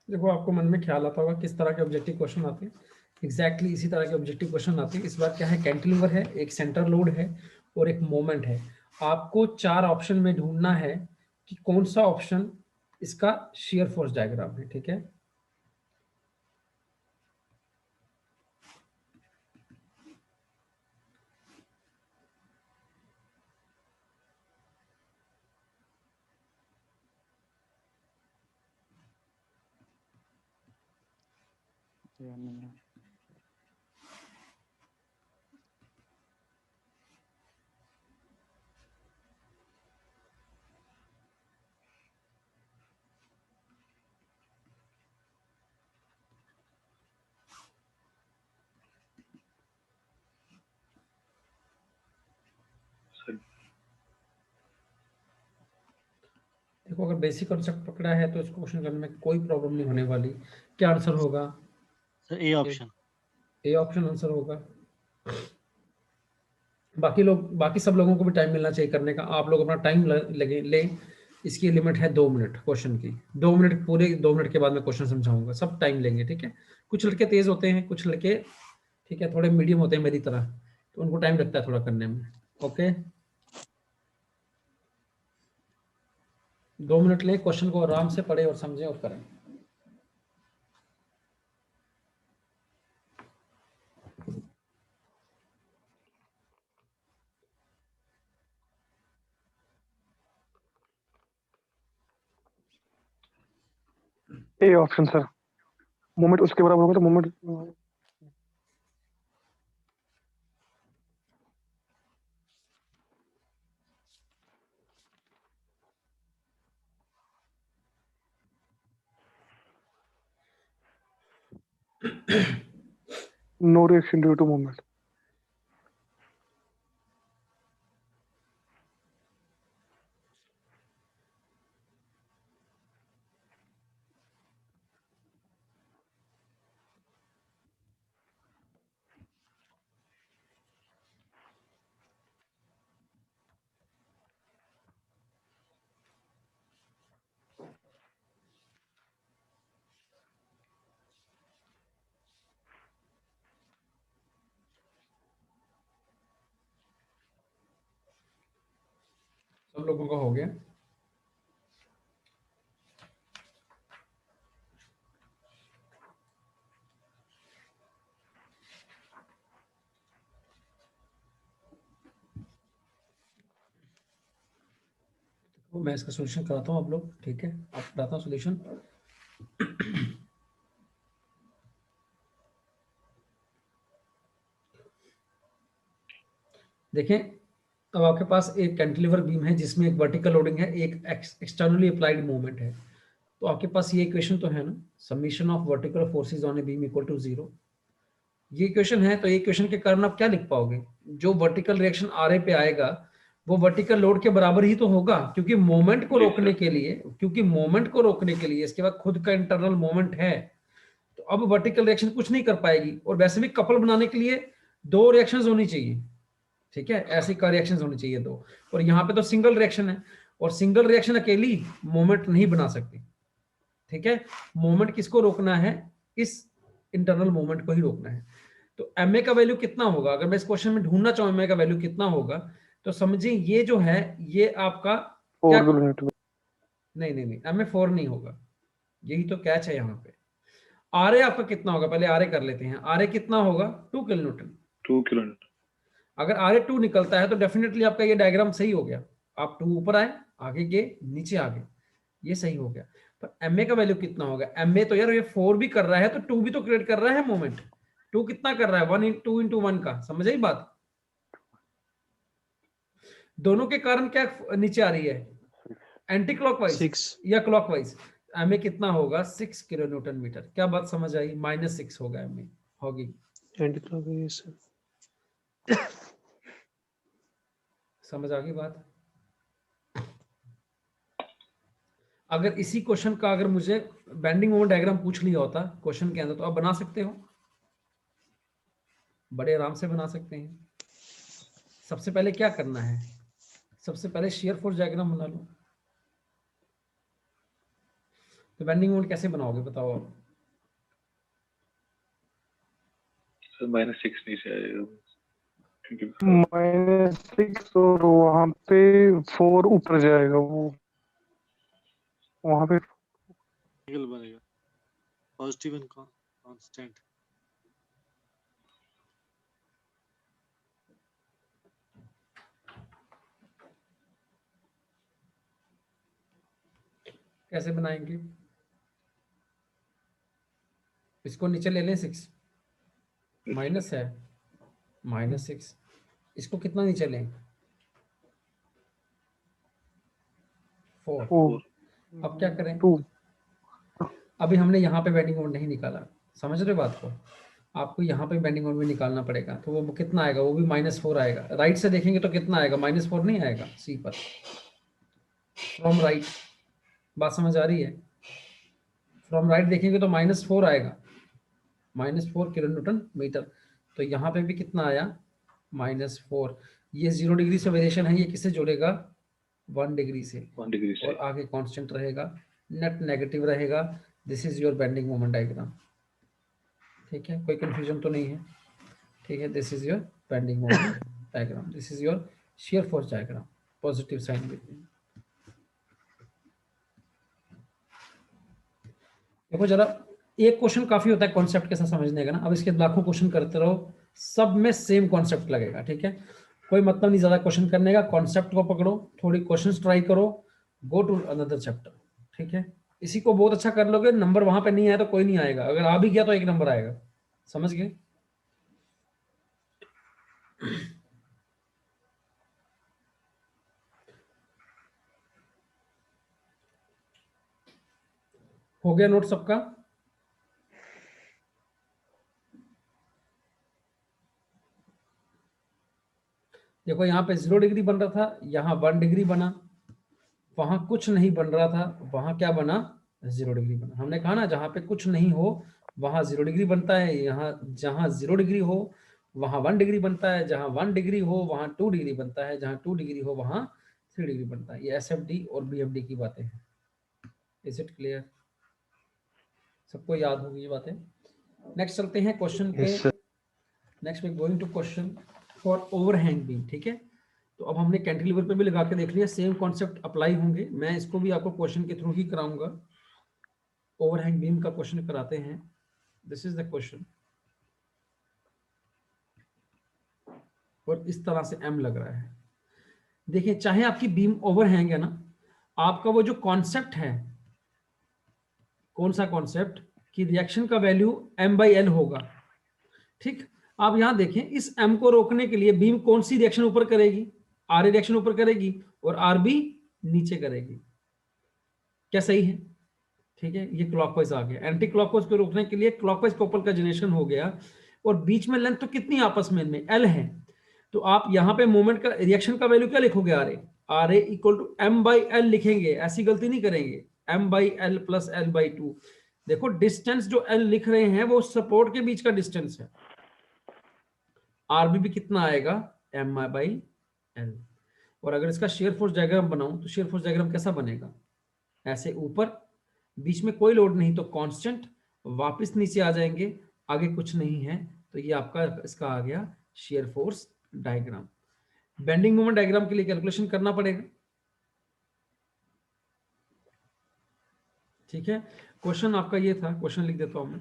देखो आपको मन में ख्याल आता होगा किस तरह के ऑब्जेक्टिव क्वेश्चन आते हैं। एग्जैक्टली इसी तरह के ऑब्जेक्टिव क्वेश्चन आते हैं। इस बार क्या है, कैंटिलीवर है, एक सेंटर लोड है और एक मोमेंट है। आपको 4 ऑप्शन में ढूंढना है कि कौन सा ऑप्शन इसका शियर फोर्स डायग्राम है। ठीक है, याद नहीं है। देखो अगर बेसिक कॉन्सेप्ट पकड़ा है तो इसको क्वेश्चन करने में कोई प्रॉब्लम नहीं होने वाली। क्या आंसर होगा? Sir A option. A option answer होगा। बाकी लोग, बाकी सब लोगों को भी टाइम मिलना चाहिए करने का। आप लोग अपना टाइम लगे ले। इसकी लिमिट है 2 मिनट क्वेश्चन की। 2 मिनट, पूरे 2 मिनट के बाद मैं क्वेश्चन समझाऊंगा। सब टाइम लेंगे, ठीक है? कुछ लड़के तेज होते हैं, कुछ लड़के ठीक है थोड़े मीडियम होते हैं मेरी तरह, तो उनको टाइम लगता है थोड़ा करने में। ओके, 2 मिनट ले, क्वेश्चन को आराम से पढ़े और समझें और करें। ए ऑप्शन सर, मोमेंट उसके बराबर होगा तो moment no reaction due to moment. सब लोगों का हो गया? तो मैं इसका सोल्यूशन कराता हूँ आप लोग, ठीक है? आप कराता हूँ सोल्यूशन। देखें, अब आपके पास एक कैंटिलीवर बीम है जिसमें एक वर्टिकल लोडिंग है, एक एक्सटर्नली अप्लाइड मूवमेंट है। तो आपके पास ये इक्वेशन तो है ना, summation of vertical forces on a beam equal to 0। ये इक्वेशन है, तो ये इक्वेशन के कारण आप क्या लिख पाओगे? जो वर्टिकल रिएक्शन आर ए पे आएगा वो वर्टिकल लोड के बराबर ही तो होगा, क्योंकि मोमेंट को रोकने के लिए, इसके बाद खुद का इंटरनल मोमेंट है, तो अब वर्टिकल रिएक्शन कुछ नहीं कर पाएगी। और वैसे भी कपल बनाने के लिए दो रिएक्शंस होनी चाहिए, ठीक है, ऐसी का रिएक्शंस होनी चाहिए दो, और यहाँ पे तो सिंगल रिएक्शन है, और सिंगल रिएक्शन अकेली मोमेंट नहीं बना सकती, ठीक है। मोमेंट किसको रोकना है, इस इंटरनल मोमेंट को ही रोकना है। तो एम का वैल्यू कितना होगा, अगर मैं इस क्वेश्चन में ढूंढना चाहूँ एम का वैल्यू कितना होगा, तो समझिए ये जो है ये आपका क्या, 4 किलोमीटर। नहीं एम 4 नहीं होगा, यही तो कैच है यहाँ पे। आर ए आपका कितना होगा, पहले आर ए कर लेते हैं। आर ए कितना होगा, 2 किलो न्यूटन। 2 किलोमीटर। अगर आर ए 2 निकलता है तो डेफिनेटली आपका ये डायग्राम सही हो गया, आप 2 ऊपर आए, आगे गए, नीचे आ गए, ये सही हो गया। पर एम ए का वैल्यू कितना होगा, एम ए तो यार ये 4 भी कर रहा है तो 2 भी तो क्रिएट कर रहा है मोमेंट। 2 कितना कर रहा है, 2 into 1 का, समझ आई बात। दोनों के कारण क्या नीचे आ रही है, एंटी क्लॉकवाइज 6 या क्लॉकवाइज। एम ए कितना होगा, 6 किलो न्यूटन मीटर। क्या बात समझ आई, -6 होगा एम ए होगी। Anti clockwise. समझ आ गई बात। अगर इसी क्वेश्चन का अगर मुझे बेंडिंग मोमेंट डायग्राम पूछ लिया होता क्वेश्चन के अंदर, तो आप बना सकते हो, बड़े आराम से बना सकते हैं। सबसे पहले क्या करना है, सबसे पहले शेयर फोर्स डायग्राम बना लो। तो बेंडिंग मोमेंट कैसे बनाओगे बताओ आप। -6 नीचे आएगा क्योंकि -6 और वहाँ पे 4 ऊपर जाएगा, वो वहाँ पे एंगल बनेगा पॉजिटिव एंड कांस्टेंट। कैसे बनाएंगे, इसको नीचे ले लें 6, माइनस है, -6, इसको कितना नीचे लें, 4। 4 अब क्या करें, 2। अभी हमने यहाँ पे बेंडिंग मोमेंट नहीं निकाला, समझ रहे हो बात को, आपको यहाँ पे बेंडिंग मोमेंट भी निकालना पड़ेगा। तो वो कितना आएगा, वो भी -4 आएगा। राइट से देखेंगे तो कितना आएगा, -4 नहीं आएगा सी पर, फ्रॉम राइट। बात समझ आ रही है, फ्रॉम राइट देखेंगे तो -4 आएगा, -4 किलो न्यूटन मीटर। तो यहाँ पे भी कितना आया, -4। ये 0 डिग्री से वेरिएशन है, ये किससे जुड़ेगा, 1 डिग्री से, 1 डिग्री से। और आगे कांस्टेंट रहेगा, नेट नेगेटिव रहेगा। This is your bending moment diagram, ठीक है, कोई कंफ्यूजन तो नहीं है, ठीक है। This is your bending moment diagram, this is your shear force diagram, positive sign between. देखो जरा, एक क्वेश्चन काफी होता है कॉन्सेप्ट के साथ समझने का ना, अब इसके लाखों क्वेश्चन करते रहो, सब में सेम कॉन्सेप्ट लगेगा, ठीक है। कोई मतलब नहीं ज्यादा क्वेश्चन करने का, कॉन्सेप्ट को पकड़ो, थोड़ी क्वेश्चंस ट्राई करो, गो टू अनदर चैप्टर, ठीक है। इसी को बहुत अच्छा कर लोगे, नंबर वहां पे नहीं आया तो कोई नहीं आएगा, अगर आ भी गया तो 1 नंबर आएगा, समझ गए। हो गया नोट सबका, देखो यहाँ पे 0 डिग्री बन रहा था, यहाँ 1 डिग्री बना, वहां कुछ नहीं बन रहा था, वहां क्या बना, 0 डिग्री बना। हमने कहा ना जहाँ पे कुछ नहीं हो वहां 0 डिग्री बनता है, यहाँ जहाँ 0 डिग्री हो वहां 1 डिग्री बनता है, जहाँ 1 डिग्री हो वहां 2 डिग्री बनता है, जहाँ 2 डिग्री हो वहां 3 डिग्री बनता है। ये SFD और BFD की बातें हैं। इज इट क्लियर, सबको याद होगी ये बातें। नेक्स्ट चलते हैं क्वेश्चन पे। Next we going to question for overhang beam, ठीक है। तो अब हमने कैंटिलीवर पे भी लगा के देख लिया, सेम कॉन्सेप्ट अप्लाई होंगे। मैं इसको भी आपको क्वेश्चन के थ्रू ही कराऊंगा। ओवरहैंग बीम का क्वेश्चन कराते हैं। दिस इज द क्वेश्चन, और इस तरह से M लग रहा है। देखिए चाहे आपकी बीम ओवरहैंग है ना, आपका वो जो कॉन्सेप्ट है, कौन सा कॉन्सेप्ट, कि रिएक्शन का वैल्यू M/L होगा, ठीक। आप यहां देखें, इस M को रोकने के लिए बीम कौन सी रिएक्शन ऊपर करेगी, RA रिएक्शन ऊपर करेगी और RB नीचे करेगी। क्या सही है, ठीक है। ये क्लॉकवाइज आ गया, एंटी क्लॉकवाइज को रोकने के लिए क्लॉकवाइज कपल का जनरेशन हो गया, और बीच में लेंथ तो कितनी आपस में इनमें L है। तो आप यहाँ पे मोमेंट का रिएक्शन का वैल्यू क्या लिखोगे, R A equal to M by L लिखेंगे, ऐसी गलती नहीं करेंगे, M by L plus L by two. देखो डिस्टेंस जो एल लिख रहे हैं वो सपोर्ट के बीच का डिस्टेंस है, आरबी भी कितना आएगा, एम बाई एल। और अगर इसका शेयर फोर्स डायग्राम बनाऊं तो शेयर फोर्स डायग्राम कैसा बनेगा, ऐसे ऊपर, बीच में कोई लोड नहीं तो कांस्टेंट, वापस नीचे आ जाएंगे, आगे कुछ नहीं है, तो ये आपका इसका आ गया share force diagram. Bending moment diagram के लिए कैलकुलेशन करना पड़ेगा, ठीक है। क्वेश्चन आपका ये था, क्वेश्चन लिख देता हूं मैं।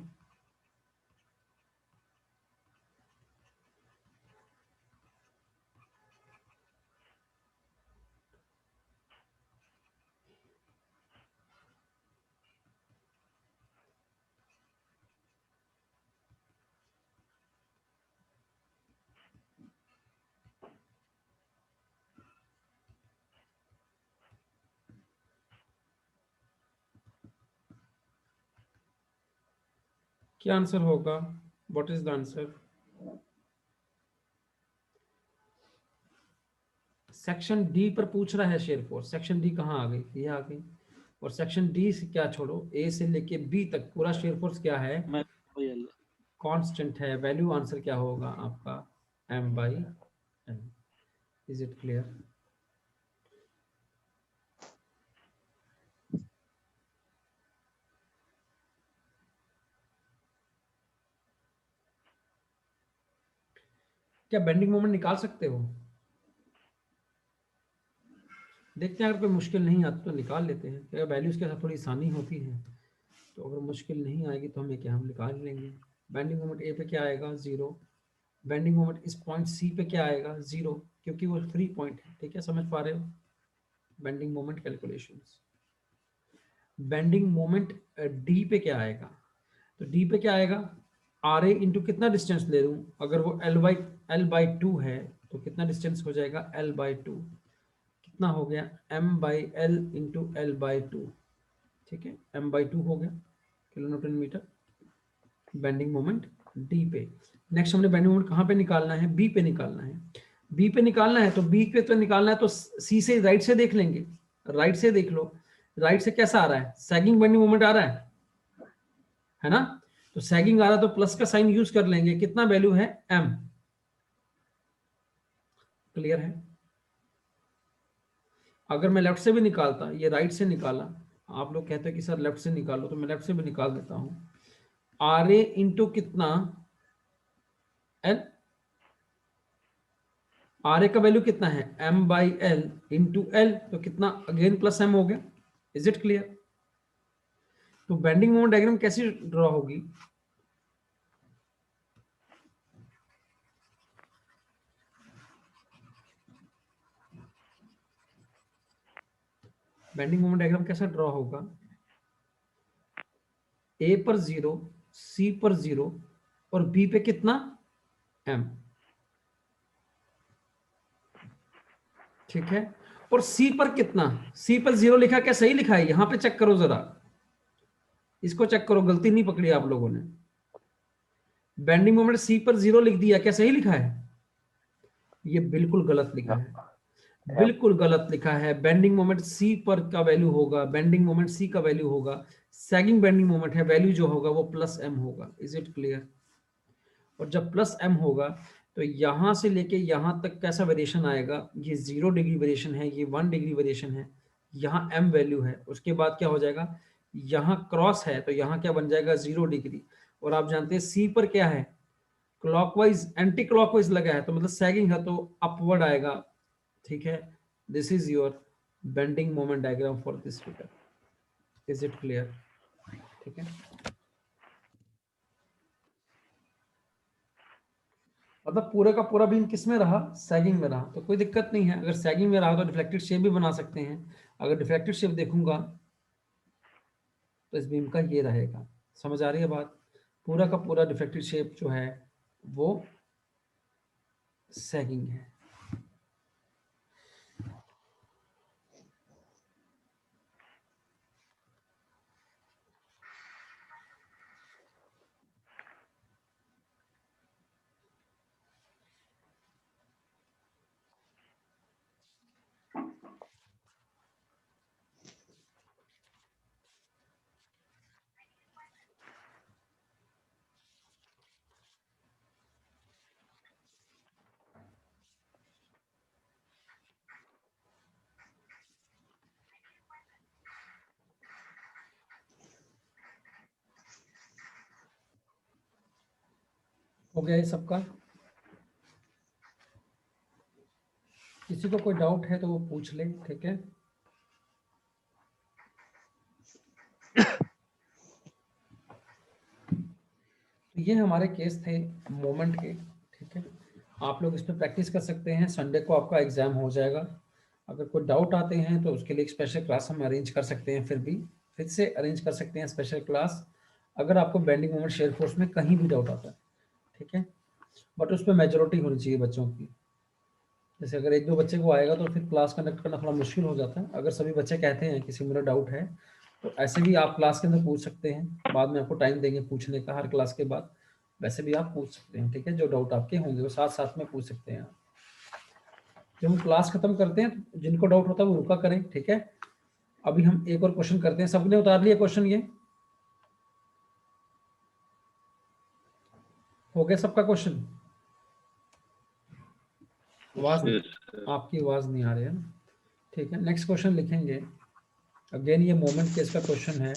क्या आंसर होगा, what is the answer? Section D पर पूछ रहा है शेयर फोर्स, सेक्शन डी कहाँ आ गई, ये आ गई। और सेक्शन डी से क्या छोड़ो, ए से लेके बी तक पूरा शेयर फोर्स क्या है, मैं वही एल कांस्टेंट है। वैल्यू आंसर क्या होगा आपका, M by L. Is it clear? क्या बेंडिंग मोमेंट निकाल सकते हो? देखते हैं, अगर कोई मुश्किल नहीं आती तो निकाल लेते हैं, क्या वैल्यूज के साथ थोड़ी आसानी होती है, तो अगर मुश्किल नहीं आएगी तो हमें क्या, हम निकाल लेंगे। बेंडिंग मोमेंट ए पे क्या आएगा, जीरो। बेंडिंग मोमेंट इस पॉइंट सी पे क्या आएगा, जीरो, क्योंकि वो फ्री पॉइंट है, ठीक है, समझ पा रहे हो। Bending moment calculations, bending moment D पे क्या आएगा, तो डी पे क्या आएगा, आर ए इंटू कितना डिस्टेंस ले लूँ, अगर वो एल बाई टू है तो कितना डिस्टेंस हो जाएगा, एल बाई टू, कितना हो गया, M by L into L by two, ठीक है, एम बाई टू हो गया kilo newton metre. Bending moment D पे। नेक्स्ट हमने बेंडिंग मोमेंट कहाँ पे निकालना है, बी पे निकालना है। बी पे निकालना है तो बी पे तो निकालना है तो सी से, राइट से देख लेंगे, राइट से देख लो, राइट से कैसा आ रहा है, सैगिंग बेंडिंग मोमेंट आ रहा है ना, तो सैगिंग आ रहा है तो प्लस का साइन यूज कर लेंगे, कितना वैल्यू है, एम। क्लियर है? अगर मैं लेफ्ट से भी निकालता, ये राइट से निकाला, आप लोग कहते हैं कि सर लेफ्ट से निकालो, तो मैं लेफ्ट से भी निकाल देता हूं, आर ए इंटू कितना, एल, आर ए का वैल्यू कितना है, M by L into L, तो कितना, अगेन प्लस एम हो गया। Is it clear? तो बेंडिंग मोमेंट डायग्राम कैसी ड्रॉ होगी, बेंडिंग मोमेंट डायग्राम कैसा ड्रॉ होगा, ए पर जीरो, सी पर जीरो, और बी पे कितना, एम, ठीक है। और सी पर कितना, सी पर जीरो लिखा, क्या सही लिखा है, यहां पे चेक करो जरा, इसको चेक करो, गलती नहीं पकड़ी आप लोगों ने। बेंडिंग मोमेंट सी पर जीरो लिख दिया, क्या सही लिखा है, ये बिल्कुल गलत लिखा है, बिल्कुल गलत लिखा है। बेंडिंग मोमेंट सी पर का वैल्यू होगा, बेंडिंग मोमेंट सी का वैल्यू होगा, सैगिंग बेंडिंग मोमेंट है, वैल्यू जो होगा वो प्लस एम होगा। Is it clear? और जब प्लस एम होगा तो यहां से लेके यहां तक कैसा वेरिएशन आएगा, ये 0 डिग्री वेरिएशन है, ये 1 डिग्री वेरिएशन है, यहाँ एम वैल्यू है, उसके बाद क्या हो जाएगा, यहाँ क्रॉस है तो यहाँ क्या बन जाएगा, 0 डिग्री। और आप जानते हैं सी पर क्या है, क्लॉकवाइज एंटी क्लॉकवाइज लगा है, तो मतलब सैगिंग है तो अपवर्ड आएगा, ठीक है। This is your bending moment diagram for this figure. Is it clear? ठीक है, मतलब पूरे का पूरा बीम किस में रहा, सैगिंग में रहा, तो कोई दिक्कत नहीं है। अगर सैगिंग में रहा तो डिफ्लेक्टेड शेप भी बना सकते हैं। अगर डिफ्लेक्टेड शेप देखूंगा तो इस बीम का ये रहेगा। समझ आ रही है बात? पूरा का पूरा डिफ्लेक्टेड शेप जो है वो सैगिंग है। हो गया ये सबका? किसी को कोई डाउट है तो वो पूछ ले, ठीक है? तो ये हमारे केस थे मोमेंट के, ठीक है? आप लोग इस पर प्रैक्टिस कर सकते हैं। संडे को आपका एग्जाम हो जाएगा। अगर कोई डाउट आते हैं तो उसके लिए एक स्पेशल क्लास हम अरेंज कर सकते हैं, फिर से अरेंज कर सकते हैं स्पेशल क्लास, अगर आपको बेंडिंग मोमेंट शेयर फोर्स में कहीं भी डाउट आता है, ठीक है? बट उसमें मेजोरिटी होनी चाहिए बच्चों की। जैसे अगर एक दो बच्चे को आएगा तो फिर क्लास कंडक्ट करना थोड़ा मुश्किल हो जाता है। अगर सभी बच्चे कहते हैं किसी मेरा डाउट है तो ऐसे भी आप क्लास के अंदर पूछ सकते हैं, बाद में आपको टाइम देंगे पूछने का हर क्लास के बाद, वैसे भी आप पूछ सकते हैं, ठीक है? जो डाउट आपके होंगे वो साथ साथ में पूछ सकते हैं आप। जब हम क्लास खत्म करते हैं तो जिनको डाउट होता है वो रुका करें, ठीक है? अभी हम एक और क्वेश्चन करते हैं। सबने उतार लिया क्वेश्चन? ये हो गया सबका क्वेश्चन? आवाज Yes, sir. आपकी आवाज नहीं आ रही है ना, ठीक है? नेक्स्ट क्वेश्चन लिखेंगे। अगेन ये मोमेंट केस का क्वेश्चन है।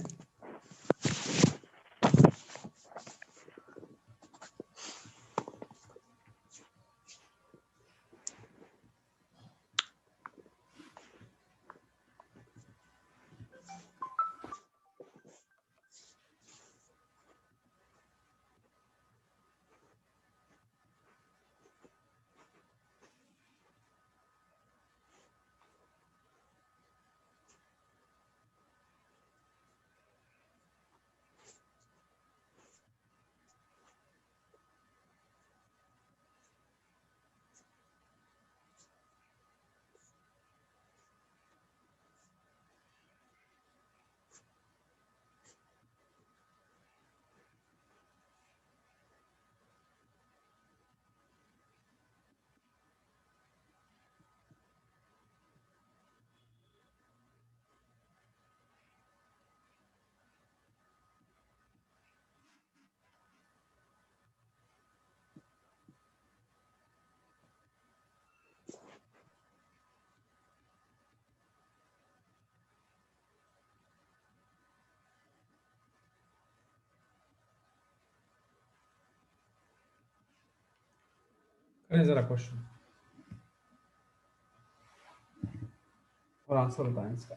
करें जरा क्वेश्चन और आंसर बताएं इसका।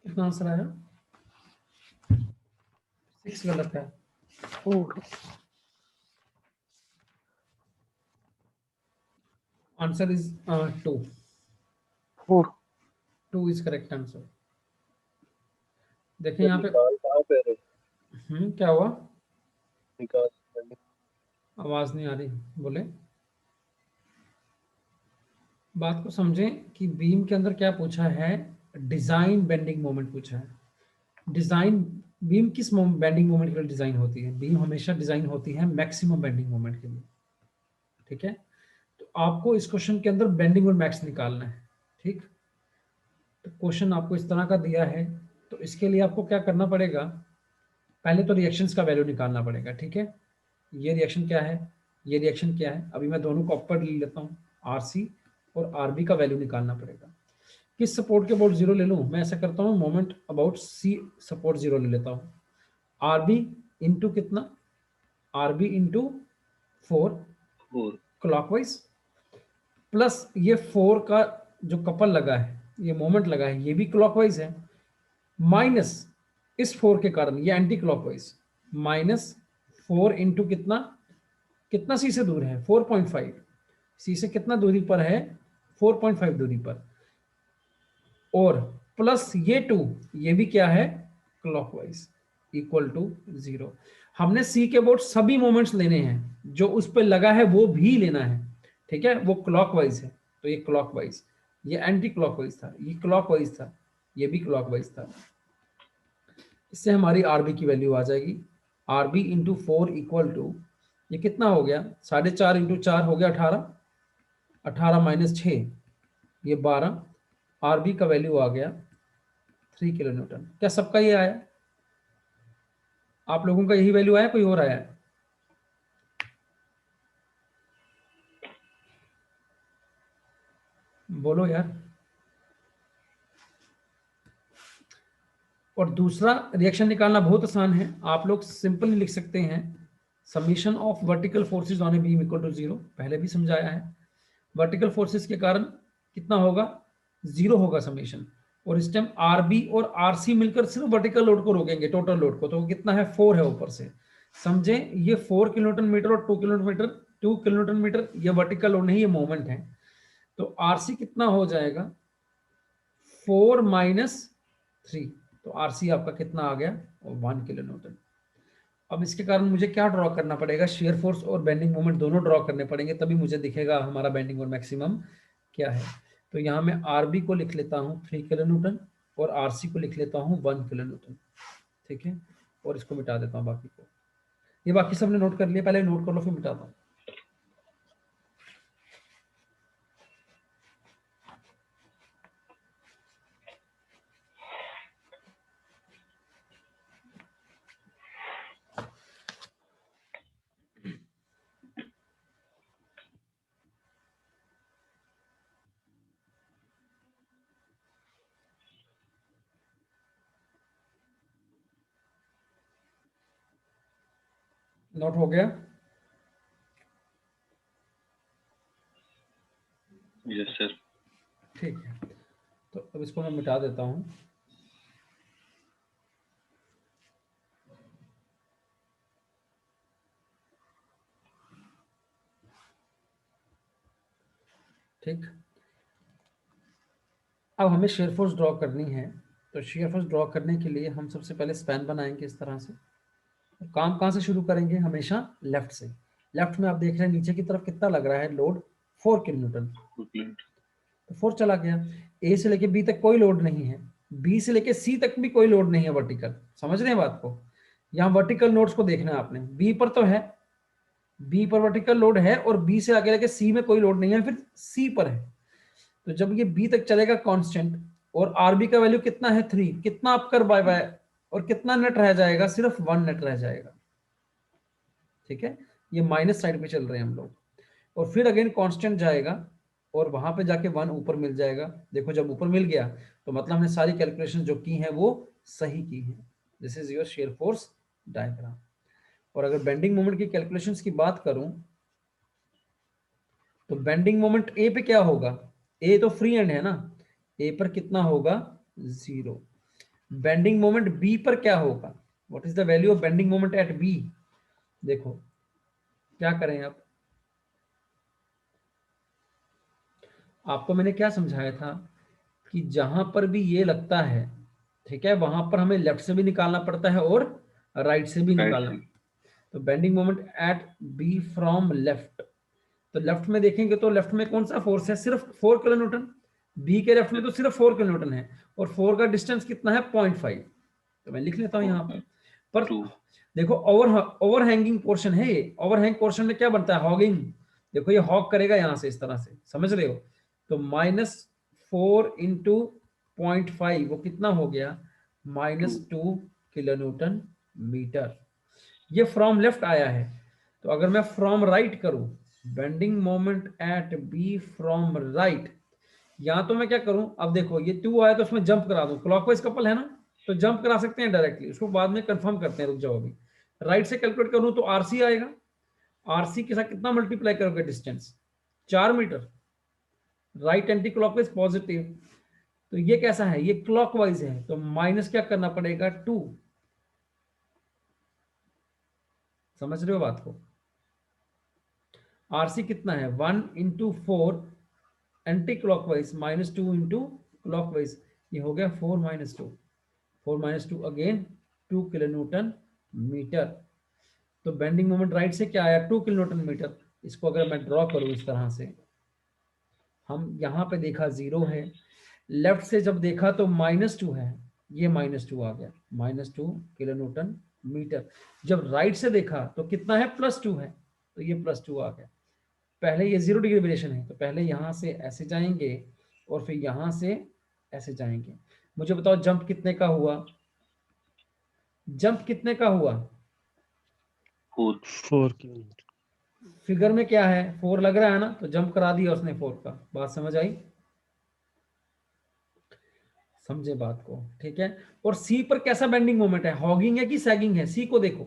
कितना आंसर आया? 6 गलत है। 4 answer is 2। 4 2 is correct answer. देखिए यहाँ पे कहाँ पे है? क्या हुआ? निकाल आवाज नहीं आ रही, बोले। बात को समझें कि बीम के अंदर क्या पूछा है, डिजाइन बेंडिंग मोमेंट पूछा है। डिजाइन बीम किस बेंडिंग मोमेंट के लिए डिजाइन होती है? बीम हमेशा डिजाइन होती है मैक्सिमम बेंडिंग मोमेंट के लिए, ठीक है? तो आपको इस क्वेश्चन के अंदर बेंडिंग और मैक्स निकालना है, ठीक? तो क्वेश्चन आपको इस तरह का दिया है, तो इसके लिए आपको क्या करना पड़ेगा? पहले तो रिएक्शंस का वैल्यू निकालना पड़ेगा, ठीक है? ये रिएक्शन क्या है, ये रिएक्शन क्या है? अभी मैं दोनों को अपर ले लेता हूँ, आरसी और आरबी का वैल्यू निकालना पड़ेगा। किस सपोर्ट के अबाउट 0 ले लूँ? मैं ऐसा करता हूँ, मोमेंट अबाउट सी सपोर्ट 0 ले लेता हूँ। आरबी इंटू कितना? आरबी इंटू 4 4 क्लॉकवाइज, प्लस ये 4 का जो कपल लगा है ये मोमेंट लगा है, ये भी क्लॉकवाइज है, माइनस इस 4 के कारण ये एंटी क्लॉकवाइज, -4 इंटू कितना, कितना सी से दूर है 4.5, सी से कितना दूरी पर है 4.5 दूरी पर, और प्लस ये 2, ये भी क्या है क्लॉकवाइज, इक्वल टू 0। हमने सी के अबाउट सभी मोमेंट्स लेने हैं, जो उस पर लगा है वो भी लेना है, ठीक है। वो क्लॉकवाइज है तो ये क्लॉकवाइज, ये एंटी क्लॉकवाइज था, ये क्लॉकवाइज था, ये भी क्लॉकवाइज था। इससे हमारी आरबी की वैल्यू आ जाएगी, आरबी इंटू 4 इक्वल टू, ये कितना हो गया 4.5 इंटू 4 हो गया 18, 18 माइनस 6 ये 12, आरबी का वैल्यू आ गया 3 किलो न्यूटन। क्या सबका ये आया, आप लोगों का यही वैल्यू आया, कोई और आया है? बोलो यार। और दूसरा रिएक्शन निकालना बहुत आसान है, आप लोग सिंपली लिख सकते हैं summation of vertical forces on a beam equal to 0, पहले भी समझाया है। वर्टिकल फोर्सेस के कारण कितना होगा 0 होगा समीशन, और इस टाइम आरबी और आरसी मिलकर सिर्फ वर्टिकल लोड को रोकेंगे, टोटल लोड को, तो कितना है 4 है ऊपर से, समझे। ये 4 किलोन्यूटन मीटर और 2 किलोन्यूटन मीटर ये वर्टिकल लोड नहीं, ये मोमेंट है। तो आरसी कितना हो जाएगा 4 माइनस 3, तो आरसी आपका कितना आ गया 1 किलो न्यूटन। अब इसके कारण मुझे क्या ड्रॉ करना पड़ेगा, शेयर फोर्स और बेंडिंग मोमेंट दोनों ड्रॉ करने पड़ेंगे, तभी मुझे दिखेगा हमारा बेंडिंग और मैक्सिमम क्या है। तो यहाँ मैं आरबी को लिख लेता हूँ 3 किलो न्यूटन और आरसी को लिख लेता हूँ 1 किलो न्यूटन, ठीक है। और इसको मिटा देता हूँ बाकी को, ये बाकी सबने नोट कर लिया, पहले नोट कर लो फिर मिटाता हूँ। नोट हो गया? Yes sir. ठीक है, तो अब इसको मैं मिटा देता हूँ। ठीक, अब हमें शेयर फोर्स ड्रॉ करनी है, तो शेयर फोर्स ड्रॉ करने के लिए हम सबसे पहले स्पैन बनाएंगे इस तरह से। तो काम कहाँ से शुरू करेंगे, हमेशा लेफ्ट से। लेफ्ट में आप देख रहे हैं नीचे की तरफ कितना लग रहा है लोड 4 किलो न्यूटन, तो 4 चला गया। ए से लेके बी तक कोई लोड नहीं है, बी से लेके सी तक भी कोई लोड नहीं है वर्टिकल, समझ रहे हैं बात को। यहाँ वर्टिकल लोड्स को देखना है आपने, बी पर तो है, बी पर वर्टिकल लोड है, और बी से आगे लेके सी में कोई लोड नहीं है, फिर सी पर है। तो जब ये बी तक चलेगा कांस्टेंट, और आरबी का वैल्यू कितना है 3, कितना आप कर बाय बाय, और कितना नेट रह जाएगा, सिर्फ 1 नेट रह जाएगा, ठीक है। ये माइनस साइड पे चल रहे हैं हम लोग, और फिर अगेन कांस्टेंट जाएगा, और वहां पे जाके 1 ऊपर मिल जाएगा। देखो जब ऊपर मिल गया तो मतलब हमने सारी कैलकुलेशन जो की हैं वो सही की है। This is your share force diagram. और अगर बेंडिंग मोमेंट की कैलकुलेशंस की बात करूं, तो बेंडिंग मोमेंट ए पे क्या होगा, ए तो फ्री एंड है ना, ए पर कितना होगा 0। बेंडिंग मोमेंट बी पर क्या होगा, what is the value of bending moment at B. देखो क्या करें आप, आपको मैंने क्या समझाया था कि जहां पर भी ये लगता है, ठीक है, वहां पर हमें लेफ्ट से भी निकालना पड़ता है और राइट से भी निकालना। तो bending moment at B from left, तो लेफ्ट में देखेंगे तो लेफ्ट में कौन सा फोर्स है, सिर्फ 4 किलो न्यूटन। बी के लेफ्ट में तो सिर्फ 4 किलो न्यूटन है, और 4 का डिस्टेंस कितना है 0.5, तो मैं लिख लेता हूं यहाँ पर देखो ओवरहैंगिंग पोर्शन है ये, ओवरहैंग पोर्शन में क्या बनता है हॉगिंग, देखो ये हॉग करेगा यहां से इस तरह से, समझ रहे हो। तो -4 इंटू 0.5 वो कितना हो गया -2 किलो न्यूटन मीटर। ये फ्रॉम लेफ्ट आया है। तो अगर मैं फ्रॉम राइट करूं, bending moment at B from right, यहां तो मैं क्या करूं, अब देखो ये 2 आया तो उसमें जंप करा दूं, क्लॉकवाइज कपल है ना, तो जंप करा सकते हैं डायरेक्टली, उसको बाद में कंफर्म करते हैं, रुक जाओ अभी। राइट से कैलकुलेट करूं तो आरसी आएगा, आरसी के साथ कितना मल्टीप्लाई करोगे distance 4 metre, right anti clockwise positive, तो ये कैसा है, ये क्लॉकवाइज है, तो माइनस क्या करना पड़ेगा 2। समझ रहे हो बात को? आरसी कितना है 1 into 4 anti clockwise minus 2 into clockwise, ये हो गया 4 minus 2, 4 minus 2 again 2 kilo newton metre. तो बेंडिंग मोमेंट राइट से क्या आया 2 किलो न्यूटन मीटर। इसको अगर मैं ड्रॉ करूं इस तरह से, हम यहाँ पे देखा 0 है, लेफ्ट से जब देखा तो -2 है, ये -2 आ गया, -2 किलो न्यूटन मीटर। जब राइट से देखा तो कितना है +2 है, तो ये +2 आ गया। पहले ये 0 डिग्री वेरिएशन है, तो पहले यहाँ से ऐसे जाएंगे और फिर यहाँ से ऐसे जाएंगे। मुझे बताओ जंप कितने का हुआ, जंप कितने का हुआ? 4 किलोमीटर। फिगर में क्या है 4 लग रहा है ना, तो जंप करा दिया उसने 4 का। बात समझ आई? समझे बात को? ठीक है। और सी पर कैसा बेंडिंग मोमेंट है, हॉगिंग है कि सैगिंग है? सी को देखो,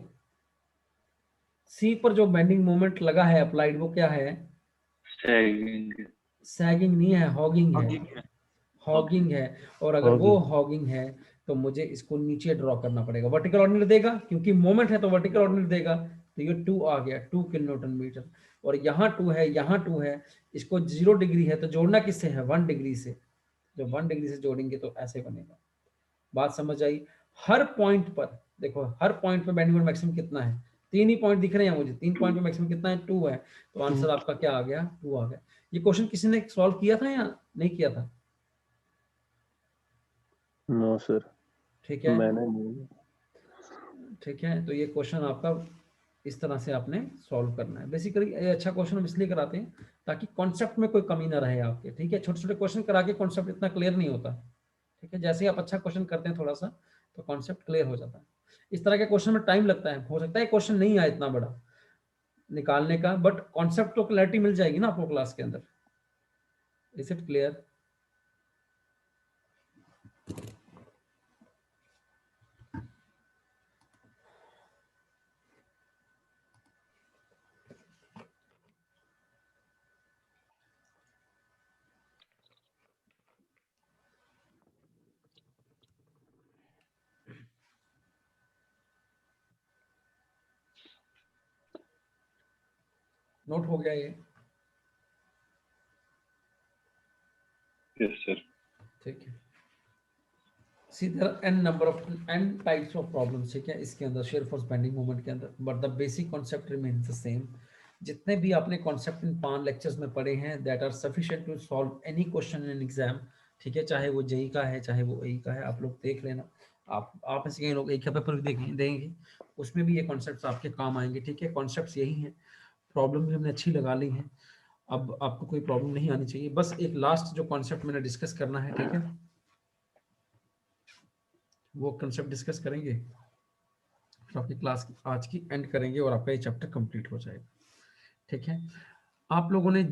सी पर जो बेंडिंग मोमेंट लगा है अप्लाइड, वो क्या है? सैगिंग नहीं है, हॉगिंग है, हॉगिंग है। और अगर वो हॉगिंग है तो मुझे इसको नीचे ड्रॉ करना पड़ेगा, वर्टिकल ऑर्डिनरी देगा, क्योंकि मोमेंट है तो वर्टिकल ऑर्डिनरी देगा। तो ये 2 आ गया, 2 किलो न्यूटन मीटर। और यहाँ 2 है, यहाँ 2 है, इसको 0 डिग्री है तो जोड़ना किससे है 1 डिग्री से। जब 1 डिग्री से जोड़ेंगे तो ऐसे बनेगा। बात समझ आई? हर पॉइंट पर देखो, हर पॉइंट पे बेंडिंग मोमेंट मैक्सिमम कितना है? 3 ही पॉइंट दिख रहे हैं मुझे, 3 पॉइंट पे मैक्सिमम कितना है 2 है। तो आंसर आपका क्या आ गया 2 आ गया। ये क्वेश्चन किसी ने सॉल्व किया था या नहीं किया था? नो सर, ठीक है, मैंने नहीं। ठीक है। तो ये क्वेश्चन आपका इस तरह से आपने सॉल्व करना है। बेसिकली ये अच्छा क्वेश्चन हम इसलिए कराते हैं ताकि कॉन्सेप्ट में कोई कमी ना रहे आपके। ठीक है, छोटे छोटे क्वेश्चन करा के कॉन्सेप्ट इतना क्लियर नहीं होता। ठीक है, जैसे ही आप अच्छा क्वेश्चन करते हैं थोड़ा सा, तो कॉन्सेप्ट क्लियर हो जाता है। इस तरह के क्वेश्चन में टाइम लगता है, हो सकता है क्वेश्चन नहीं आए इतना बड़ा निकालने का, बट कॉन्सेप्ट तो क्लैरिटी मिल जाएगी ना आपको क्लास के अंदर। Is it clear? नोट हो गया ये? Yes sir. ठीक है। See there are n number of n types of problems, ठीक है, इसके अंदर shear force bending moment के अंदर, but the basic concept remains the same। जितने भी आपने कॉन्सेप्ट इन 5 लेक्चर्स में पढ़े हैं that are sufficient to solve any question in exam। ठीक है, चाहे वो जेई का है चाहे वो एई का है, आप लोग देख लेना। आप में से कई लोग एक का पेपर भी देंगे, उसमें भी ये कॉन्सेप्ट्स आपके काम आएंगे। ठीक है, कॉन्सेप्ट्स यही हैं, प्रॉब्लम भी हमने अच्छी लगा ली है। अब आपको कोई प्रॉब्लम नहीं आनी चाहिए। बस एक लास्ट जो कॉन्सेप्ट मैंने डिस्कस करना है, ठीक है, वो कंसेप्ट डिस्कस करेंगे, फिर आपकी क्लास आज की एंड करेंगे और आपका ये चैप्टर कंप्लीट हो जाएगा। ठीक है, आप लोगों ने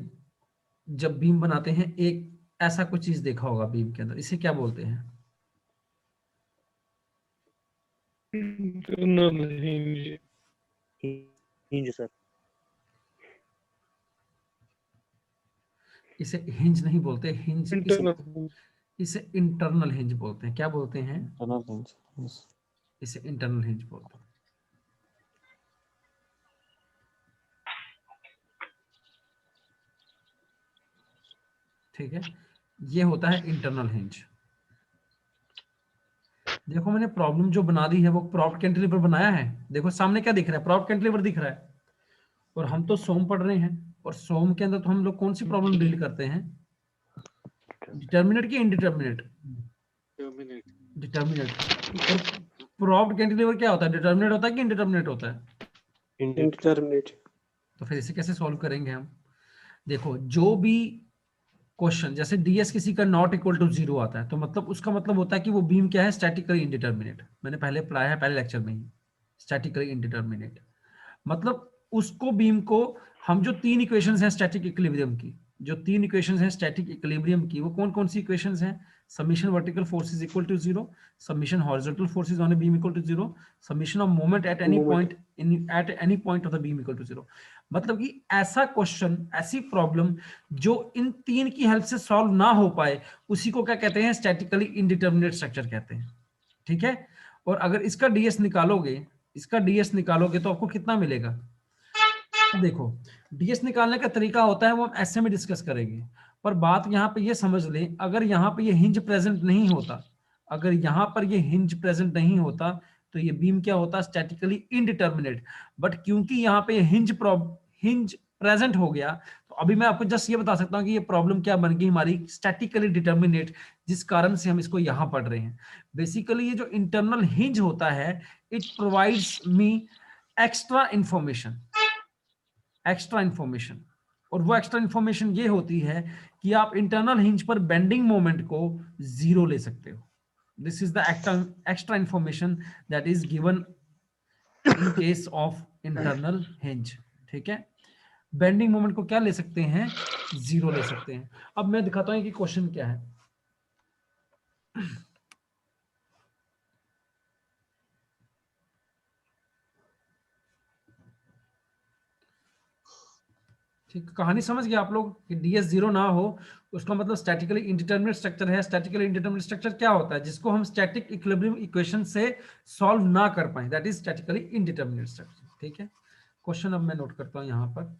जब बीम बनाते हैं एक ऐसा कुछ चीज देखा होगा बीम के अंदर, इसे क्या बोलते हैं? Hinge sir. इसे हिंज नहीं बोलते, हिंज इसे इंटरनल हिंज बोलते हैं। क्या बोलते हैं? Internal hinge. इसे इंटरनल हिंज बोलते हैं। ठीक है, ये होता है इंटरनल हिंज। देखो मैंने प्रॉब्लम जो बना दी है वो प्रॉप्ड कैंटिलीवर बनाया है। देखो सामने क्या दिख रहा है, प्रॉप्ड कैंटिलीवर दिख रहा है, और हम तो सोम पढ़ रहे हैं, और सोम के अंदर तो हम लोग कौन सी प्रॉब्लम डील करते हैं? डिटर्मिनेट की इनडिटर्मिनेट? डिटर्मिनेट। और प्रॉप्ड कैंटिलीवर क्या होता है, डिटर्मिनेट होता है कि इनडिटर्मिनेट होता है? इंडिटरमिनेट। तो फिर इसे कैसे सॉल्व करेंगे हम? देखो जो भी क्वेश्चन जैसे डीएस किसी का नॉट इक्वल टू 0 आता है, तो मतलब उसका मतलब होता है कि वो बीम क्या है, स्टैटिकली इनडिटर्मिनेट। मैंने पहले पढ़ाया है, पहले लेक्चर में ही, स्टैटिकली इनडिटर्मिनेट मतलब उसको बीम को हम जो 3 इक्वेशंस हैं स्टैटिक इक्विलिब्रियम की, जो 3 इक्वेशंस हैं स्टैटिक इक्विलिब्रियम की, वो कौन कौन सी इक्वेशंस हैं? summation vertical force is equal to 0, summation horizontal forces on a beam equal to 0, summation of moment at any Moment. point at any point of the beam equal to 0. मतलब कि ऐसा question, ऐसी problem जो इन तीन की help से solve ना हो पाए, उसी को क्या कहते हैं? स्टैटिकली इंडिटरमिनेट स्ट्रक्चर कहते हैं, ठीक है। और अगर इसका डीएस निकालोगे तो आपको कितना मिलेगा? देखो, डीएस निकालने का तरीका होता है वो हम ऐसे में डिस्कस करेंगे, पर बात यहाँ पे ये समझ लें, अगर यहाँ पे ये हिंज प्रेजेंट नहीं होता, अगर यहाँ पर ये हिंज प्रेजेंट नहीं होता तो ये बीम क्या होता? Statically indeterminate. बट क्योंकि यहाँ पे हिंज प्रेजेंट हो गया, तो अभी मैं आपको जस्ट ये बता सकता हूँ कि ये प्रॉब्लम क्या बन गई हमारी? स्टैटिकली डिटर्मिनेट, जिस कारण से हम इसको यहाँ पढ़ रहे हैं। बेसिकली ये जो इंटरनल हिंज होता है, it provides me extra information, और वो एक्स्ट्रा इंफॉर्मेशन ये होती है कि आप इंटरनल हिंज पर बेंडिंग मोमेंट को 0 ले सकते हो। This is the extra information that is given in case of internal hinge, ठीक है। बेंडिंग मोमेंट को क्या ले सकते हैं? 0 ले सकते हैं। अब मैं दिखाता हूं कि क्वेश्चन क्या है। ठीक, कहानी समझ गए आप लोग कि डीएस 0 ना हो उसका मतलब स्टैटिकली इंडिटरमिनेट स्ट्रक्चर है। स्टैटिकली इंडिटरमिनेट स्ट्रक्चर क्या होता है? जिसको हम स्टैटिक इक्विलिब्रियम इक्वेशन से सॉल्व ना कर पाए, that is statically indeterminate structure, ठीक है। क्वेश्चन अब मैं नोट करता हूं यहां पर।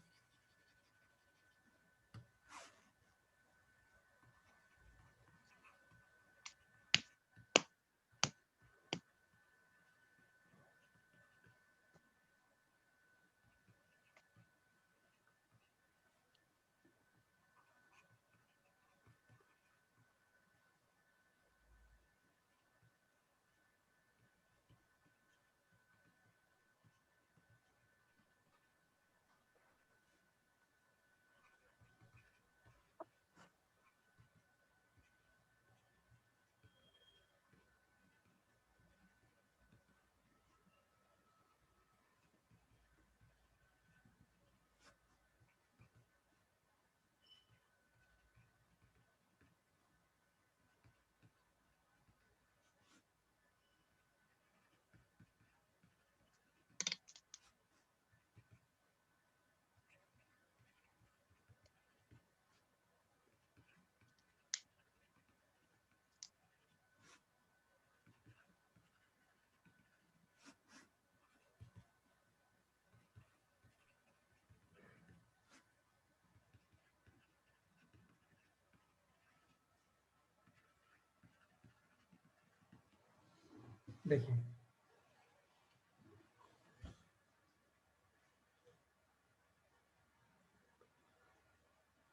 देखिए,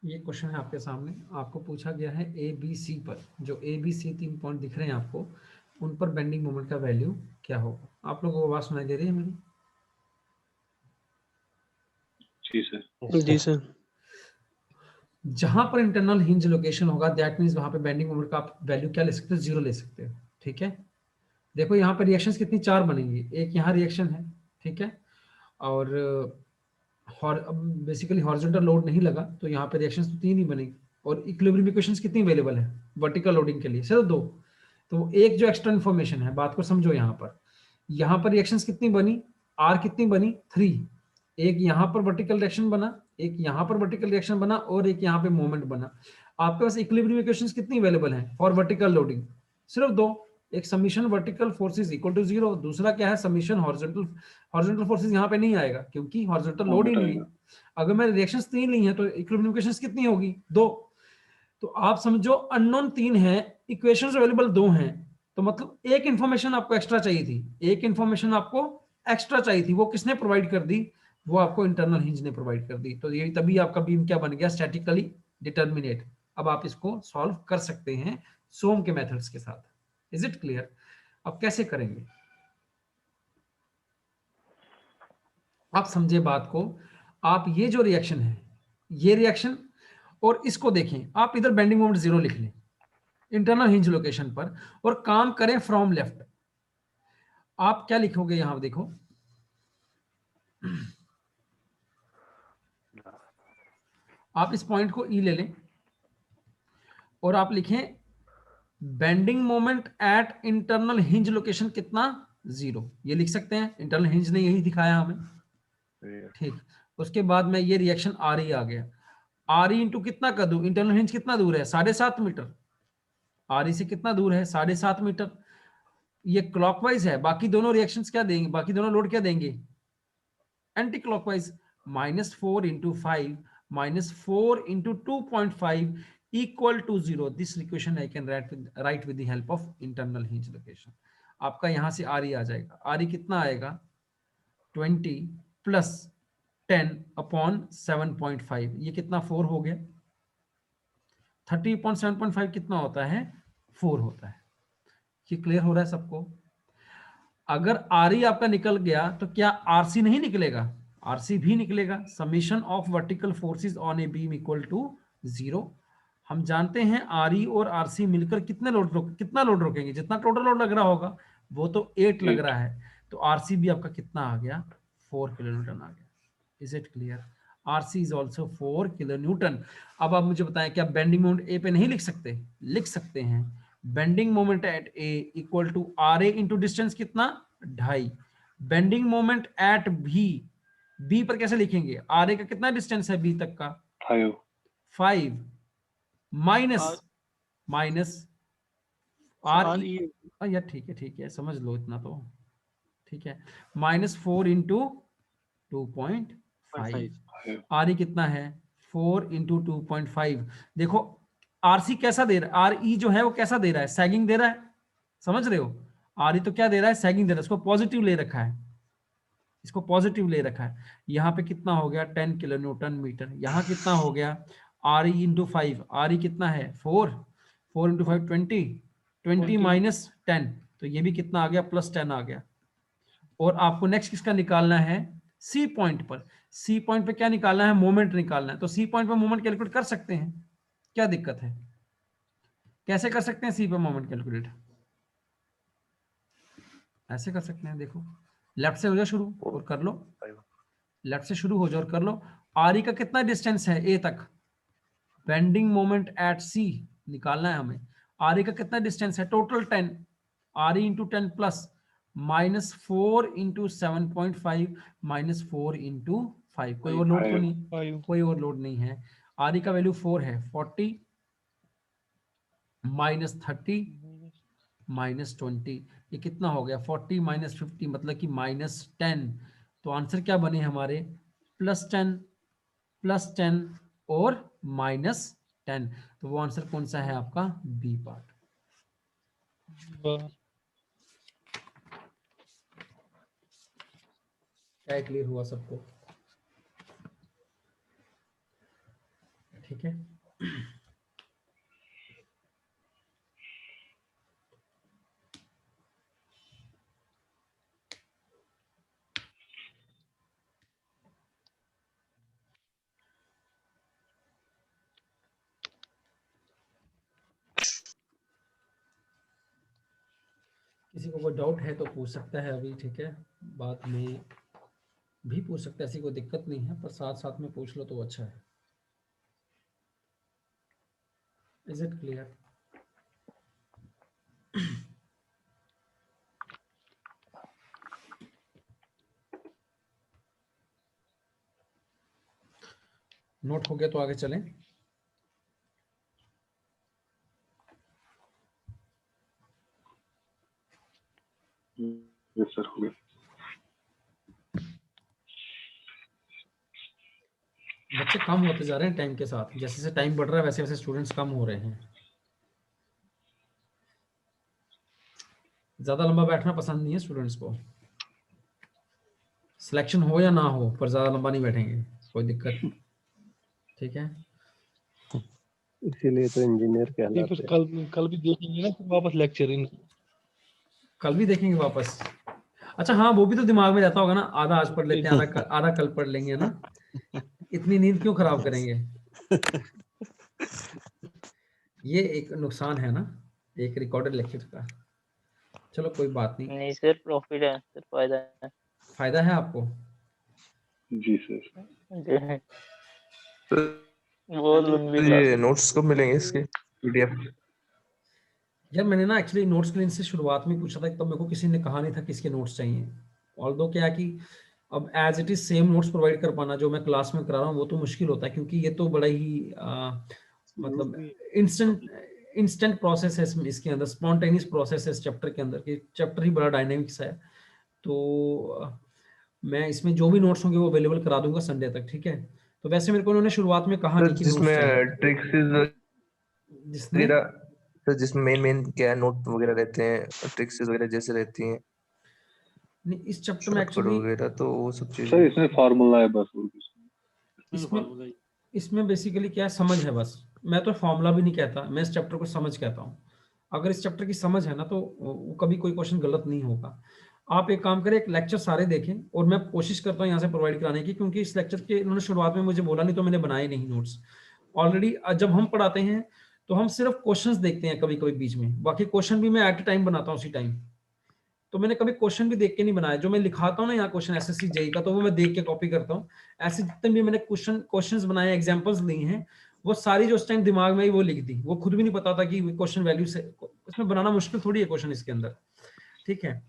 ये क्वेश्चन है आपके सामने। आपको पूछा गया है ए बी सी पर, जो ए बी सी 3 पॉइंट दिख रहे हैं आपको, उन पर बेंडिंग मोमेंट का वैल्यू क्या होगा? आप लोगों को आवाज सुनाई दे रही है मेरी? जी सर। जी सर। जहां पर इंटरनल हिंज लोकेशन होगा, दैट मींस वहां पे बेंडिंग मोमेंट का आप वैल्यू क्या ले सकते हो? 0 ले सकते हो, ठीक है। देखो यहाँ पर रिएक्शंस कितनी? 4 बनेंगी। एक यहाँ रिएक्शन है, ठीक है, और बेसिकली हॉरिजॉन्टल लोड नहीं लगा तो यहाँ पे रिएक्शंस तो 3 ही बनेगी। और इक्विलिब्रियम इक्वेशंस कितनी अवेलेबल है वर्टिकल लोडिंग के लिए? सिर्फ 2। तो एक जो एक्स्ट्रा इन्फॉर्मेशन है, बात को समझो, यहाँ पर रिएक्शंस कितनी बनी? आर कितनी बनी? 3। एक यहाँ पर वर्टिकल रिएक्शन बना, एक यहाँ पर वर्टिकल रिएक्शन बना, और एक यहाँ पे मोमेंट बना। आपके पास इक्विलिब्रियम इक्वेशंस कितनी अवेलेबल है फॉर वर्टिकल लोडिंग? सिर्फ 2। एक summation vertical forces equal to 0, दूसरा क्या है? समीशन हॉरिजॉन्टल फोर्सेस यहाँ पे नहीं आएगा क्योंकि हॉरिजॉन्टल लोड ही नहीं है। अगर मैंने रिएक्शंस 3 ली हैं तो इक्विलिब्रियम इक्वेशंस कितनी होगी? 2। तो आप समझो अननोन 3 है, इक्वेशंस अवेलेबल 2 हैं, तो मतलब एक इंफॉर्मेशन आपको एक्स्ट्रा चाहिए थी। एक इंफॉर्मेशन आपको एक्स्ट्रा चाहिए थी, वो किसने प्रोवाइड कर दी? वो आपको इंटरनल हिंज ने प्रोवाइड कर दी। तो ये तभी आपका बीम क्या बन गया? Statically determinate. अब आप इसको सॉल्व कर सकते हैं सोम के मेथड्स के साथ। Is it clear? अब कैसे करेंगे आप समझे बात को। आप ये जो रिएक्शन है, ये रिएक्शन, और इसको देखें, आप इधर बेंडिंग मोमेंट 0 लिख लें इंटरनल हिंज लोकेशन पर, और काम करें फ्रॉम लेफ्ट। आप क्या लिखोगे? यहां देखो, आप इस पॉइंट को ई ले लें और आप लिखें bending moment eight internal hinge location कितना 0, ये लिख सकते हैं, इंटरनल हिंज ने यही दिखाया हमें। ठीक, उसके बाद में ये रिएक्शन आर ई आ गया, आर ई इंटू कितना कर दूं, इंटरनल हिंज कितना दूर है 7.5 मीटर, आर ई से कितना दूर है 7.5 मीटर, ये क्लॉकवाइज है, बाकी दोनों रिएक्शंस क्या देंगे, बाकी दोनों लोड क्या देंगे anti clockwise, -4 × 5 -4 × 2.5 equal to 0. This equation I can write with the help of internal hinge location. आपका यहां से आर ई आ जाएगा, आर ई कितना आएगा 20 + 10/7.5, ये कितना 4 हो गया, 30/7.5 कितना होता है 4 होता है। ये क्लियर हो रहा है सबको? अगर आर ई आपका निकल गया तो क्या आरसी नहीं निकलेगा, आरसी भी निकलेगा। Summation of vertical forces on a beam equal to 0। हम जानते हैं आर ई और आरसी मिलकर कितना लोड रोकेंगे, जितना टोटल लोड लग रहा होगा वो तो 8 लग रहा है, तो आरसी भी आपका कितना आ गया 4 किलोन्यूटन आ गया। Is it clear? RC is also 4 kilonewton. अब आप मुझे बताएं क्या बेंडिंग मोमेंट ए पे नहीं लिख सकते? लिख सकते हैं। Bending moment at A equal to R A into distance कितना 2.5, bending moment at B, B पर कैसे लिखेंगे, आर ए का कितना डिस्टेंस है बी तक का 5 माइनस आर ई, यार ठीक है समझ लो इतना तो ठीक है, -4 × 2.5, आर ई कितना है 4 × 2.5। देखो आरसी कैसा दे रहा है, आर ई जो है वो कैसा दे रहा है, सैगिंग दे रहा है, समझ रहे हो? आर ई तो क्या दे रहा है, सैगिंग दे रहा है, इसको पॉजिटिव ले रखा है, इसको पॉजिटिव ले रखा है। यहाँ पे कितना हो गया 10 किलोन्यूटन मीटर, यहाँ कितना हो गया R E into 5, R E कितना है 4 × 5 20 माइनस 10, तो ये भी कितना आ गया +10 आ गया। और आपको नेक्स्ट किसका निकालना है, सी पॉइंट पर। सी पॉइंट पे क्या निकालना है, मोमेंट निकालना है। तो सी पॉइंट पे मोमेंट कैलकुलेट कर सकते हैं, क्या दिक्कत है? कैसे कर सकते हैं सी पे मोमेंट कैलकुलेट? ऐसे कर सकते हैं, देखो लेफ्ट से हो जाओ शुरू और कर लो, लेफ्ट से शुरू हो जाओ और कर लो। आर ई का कितना डिस्टेंस है ए तक, बेंडिंग मोमेंट एट सी निकालना है हमें। आर ई का कितना डिस्टेंस है total 10, R E into 10 plus -4 × 7.5 -4 × 5, कोई और लोड तो नहीं, कोई और लोड नहीं है। आर ई का वैल्यू 4 है, 40 -30 -20, ये कितना हो गया 40 - 50 मतलब कि -10। तो आंसर क्या बने हमारे +10 +10 और -10। तो वो आंसर कौन सा है आपका, बी पार्ट। क्या क्लियर हुआ सबको? ठीक है, किसी को कोई डाउट है तो पूछ सकता है अभी, ठीक है, बाद में भी पूछ सकता है, ऐसी कोई दिक्कत नहीं है, पर साथ साथ में पूछ लो तो अच्छा है। Is it clear? नोट हो गया तो आगे चलें। यस सर हो गया। बच्चे कम होते जा रहे हैं टाइम के साथ, जैसे जैसे टाइम बढ़ रहा है वैसे वैसे स्टूडेंट्स कम हो रहे हैं। ज्यादा लंबा बैठना पसंद नहीं है स्टूडेंट्स को, सिलेक्शन हो या ना हो पर ज्यादा लंबा नहीं बैठेंगे, कोई दिक्कत, ठीक है। इसीलिए तो इंजीनियर कहलाते हैं। कल भी देखेंगे ना वापस लेक्चर इन, कल भी देखेंगे वापस? अच्छा हाँ, वो भी तो दिमाग में रहता होगा ना, आधा आज पढ़ लेते हैं, आधा कल पढ़ लेंगे ना, इतनी नींद क्यों खराब करेंगे? ये एक नुकसान है ना एक रिकॉर्डेड लेक्चर का। चलो कोई बात नहीं, नहीं सर प्रॉफिट है सर, फायदा है। फायदा है आपको? जी सर। वो लंबी ये नोट्स कब मिलेंगे इसके, पीडीएफ? यार मैंने ना एक्चुअली नोट स्क्रीन से शुरुआत में पूछा था, तब मेरे को किसी ने कहा नहीं था किसके नोट्स चाहिए। ऑल्दो क्या है कि अब as it is same notes provide कर पाना जो मैं क्लास में करा रहा हूँ वो तो मुश्किल होता है, क्योंकि ये तो बड़ा ही मतलब इंस्टेंट प्रोसेस है इसके अंदर, स्पॉन्टेनियस प्रोसेस है इस चैप्टर के अंदर, कि चैप्टर ही बड़ा डायनेमिक्स है। तो मैं इसमें जो भी नोट्स होंगे वो अवेलेबल करा दूंगा संडे तक, ठीक है। तो वैसे मेरे को उन्होंने शुरुआत में कहा नहीं कि नोट्स चाहिए, जिसमें ट्रिक्स जिसमें वगैरह, तो जिसमें मेन क्या है, नोट वगैरह रहते हैं, ट्रिक्स वगैरह जैसे रहती हैं, नहीं, इस चैप्टर में शॉर्टकट एक्चुअली वगैरह, तो वो सब सर चीजें। इसमें फार्मूला है बस, और कुछ नहीं। इसमें इसमें बेसिकली क्या है, समझ है बस। मैं तो फॉर्मूला भी नहीं कहता, मैं इस चैप्टर को समझ कहता हूँ। अगर इस चैप्टर की समझ है ना तो वो कभी कोई क्वेश्चन गलत नहीं होगा। आप एक काम करें, एक लेक्चर सारे देखें, और मैं कोशिश करता हूँ यहाँ से प्रोवाइड कराने की, क्योंकि इस लेक्चर के इन्होंने शुरुआत में मुझे बोला नहीं तो मैंने बनाए नहीं नोट्स ऑलरेडी। जब हम पढ़ाते हैं तो हम सिर्फ क्वेश्चंस देखते हैं कभी कभी बीच में, बाकी क्वेश्चन भी मैं एट ए टाइम बनाता हूँ उसी टाइम। तो मैंने कभी क्वेश्चन भी देख के नहीं बनाया, जो मैं लिखाता हूँ ना यहाँ क्वेश्चन एसएससी जेई का, तो वो मैं देख के कॉपी करता हूँ। ऐसे जितने भी मैंने क्वेश्चंस बनाए, एग्जांपल्स ली हैं, वो सारी जो उस टाइम दिमाग में ही वो लिख दी, वो खुद भी नहीं पता था कि क्वेश्चन वैल्यू से इसमें बनाना मुश्किल थोड़ी है क्वेश्चन इसके अंदर, ठीक है।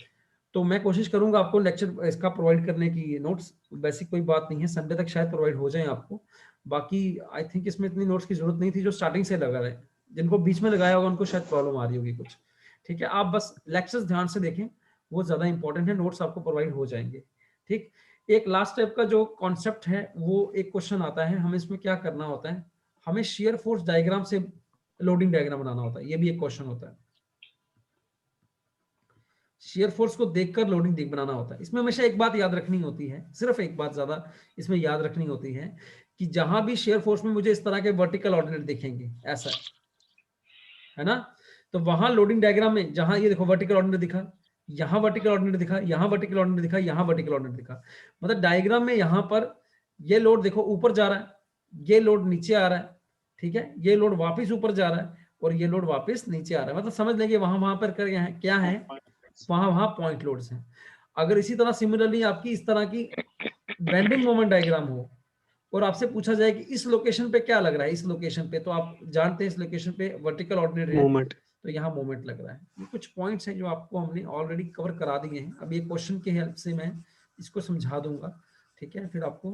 तो मैं कोशिश करूंगा आपको लेक्चर इसका प्रोवाइड करने की, नोट्स वैसी कोई बात नहीं है, संडे तक शायद प्रोवाइड हो जाए आपको। बाकी आई थिंक इसमें इतनी नोट्स की जरूरत नहीं थी, जो स्टार्टिंग से लगा रहे, जिनको बीच में लगाया होगा उनको शायद प्रॉब्लम आ रही होगी कुछ, ठीक है। आप बस लेक्चर्स ध्यान से देखें, वो ज्यादा इंपॉर्टेंट है, नोट्स आपको प्रोवाइड हो जाएंगे, ठीक। एक लास्ट टाइप का जो कॉन्सेप्ट है, वो एक क्वेश्चन आता है, हमें इसमें क्या करना होता है, हमें शेयर फोर्स डायग्राम से लोडिंग डायग्राम बनाना होता है, ये भी एक क्वेश्चन होता है। शेयर फोर्स को देखकर लोडिंग बनाना होता है। इसमें हमेशा एक बात याद रखनी होती है, सिर्फ एक बात ज्यादा इसमें याद रखनी होती है, कि जहां भी शेयर फोर्स में मुझे इस तरह के वर्टिकल ऑर्डिनेट दिखेंगे, ऐसा है ना, तो वहां लोडिंग डायग्राम में, जहां ये देखो वर्टिकल ऑर्डिनेट दिखा, यहाँ वर्टिकल ऑर्डिनेट दिखा, यहाँ वर्टिकल ऑर्डिनेट दिखा, यहाँ वर्टिकल ऑर्डिनेट दिखा, मतलब डायग्राम में यहाँ पर ये लोड देखो ऊपर जा रहा है, ये लोड नीचे आ रहा है, ठीक है, ये लोड वापस ऊपर जा रहा है, और ये लोड वापस नीचे आ रहा है, मतलब समझ लेंगे वहां पर क्या है, वहां पॉइंट लोड्स हैं। अगर इसी तरह सिमिलरली आपकी इस तरह की बेंडिंग मोमेंट डायग्राम हो, और आपसे पूछा जाए कि इस लोकेशन पे क्या लग रहा है, इस लोकेशन पे, तो आप जानते हैं इस लोकेशन पे वर्टिकल ऑर्डिनेट है, मोमेंट तो यहाँ मोमेंट लग रहा है। ये कुछ पॉइंट्स हैं जो आपको हमने ऑलरेडी कवर करा दिए हैं, अब ये क्वेश्चन की हेल्प से मैं इसको समझा दूंगा, ठीक है, फिर आपको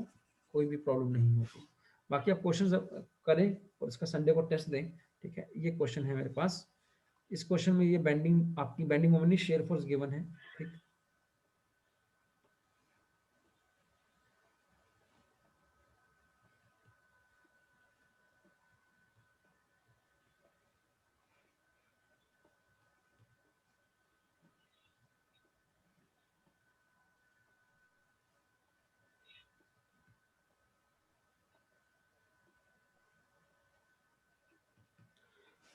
कोई भी प्रॉब्लम नहीं होगी। बाकी आप क्वेश्चन करें और इसका संडे को टेस्ट दें, ठीक है। ये क्वेश्चन है मेरे पास, इस क्वेश्चन में ये बेंडिंग, आपकी bending moment shear force given है, ठीक।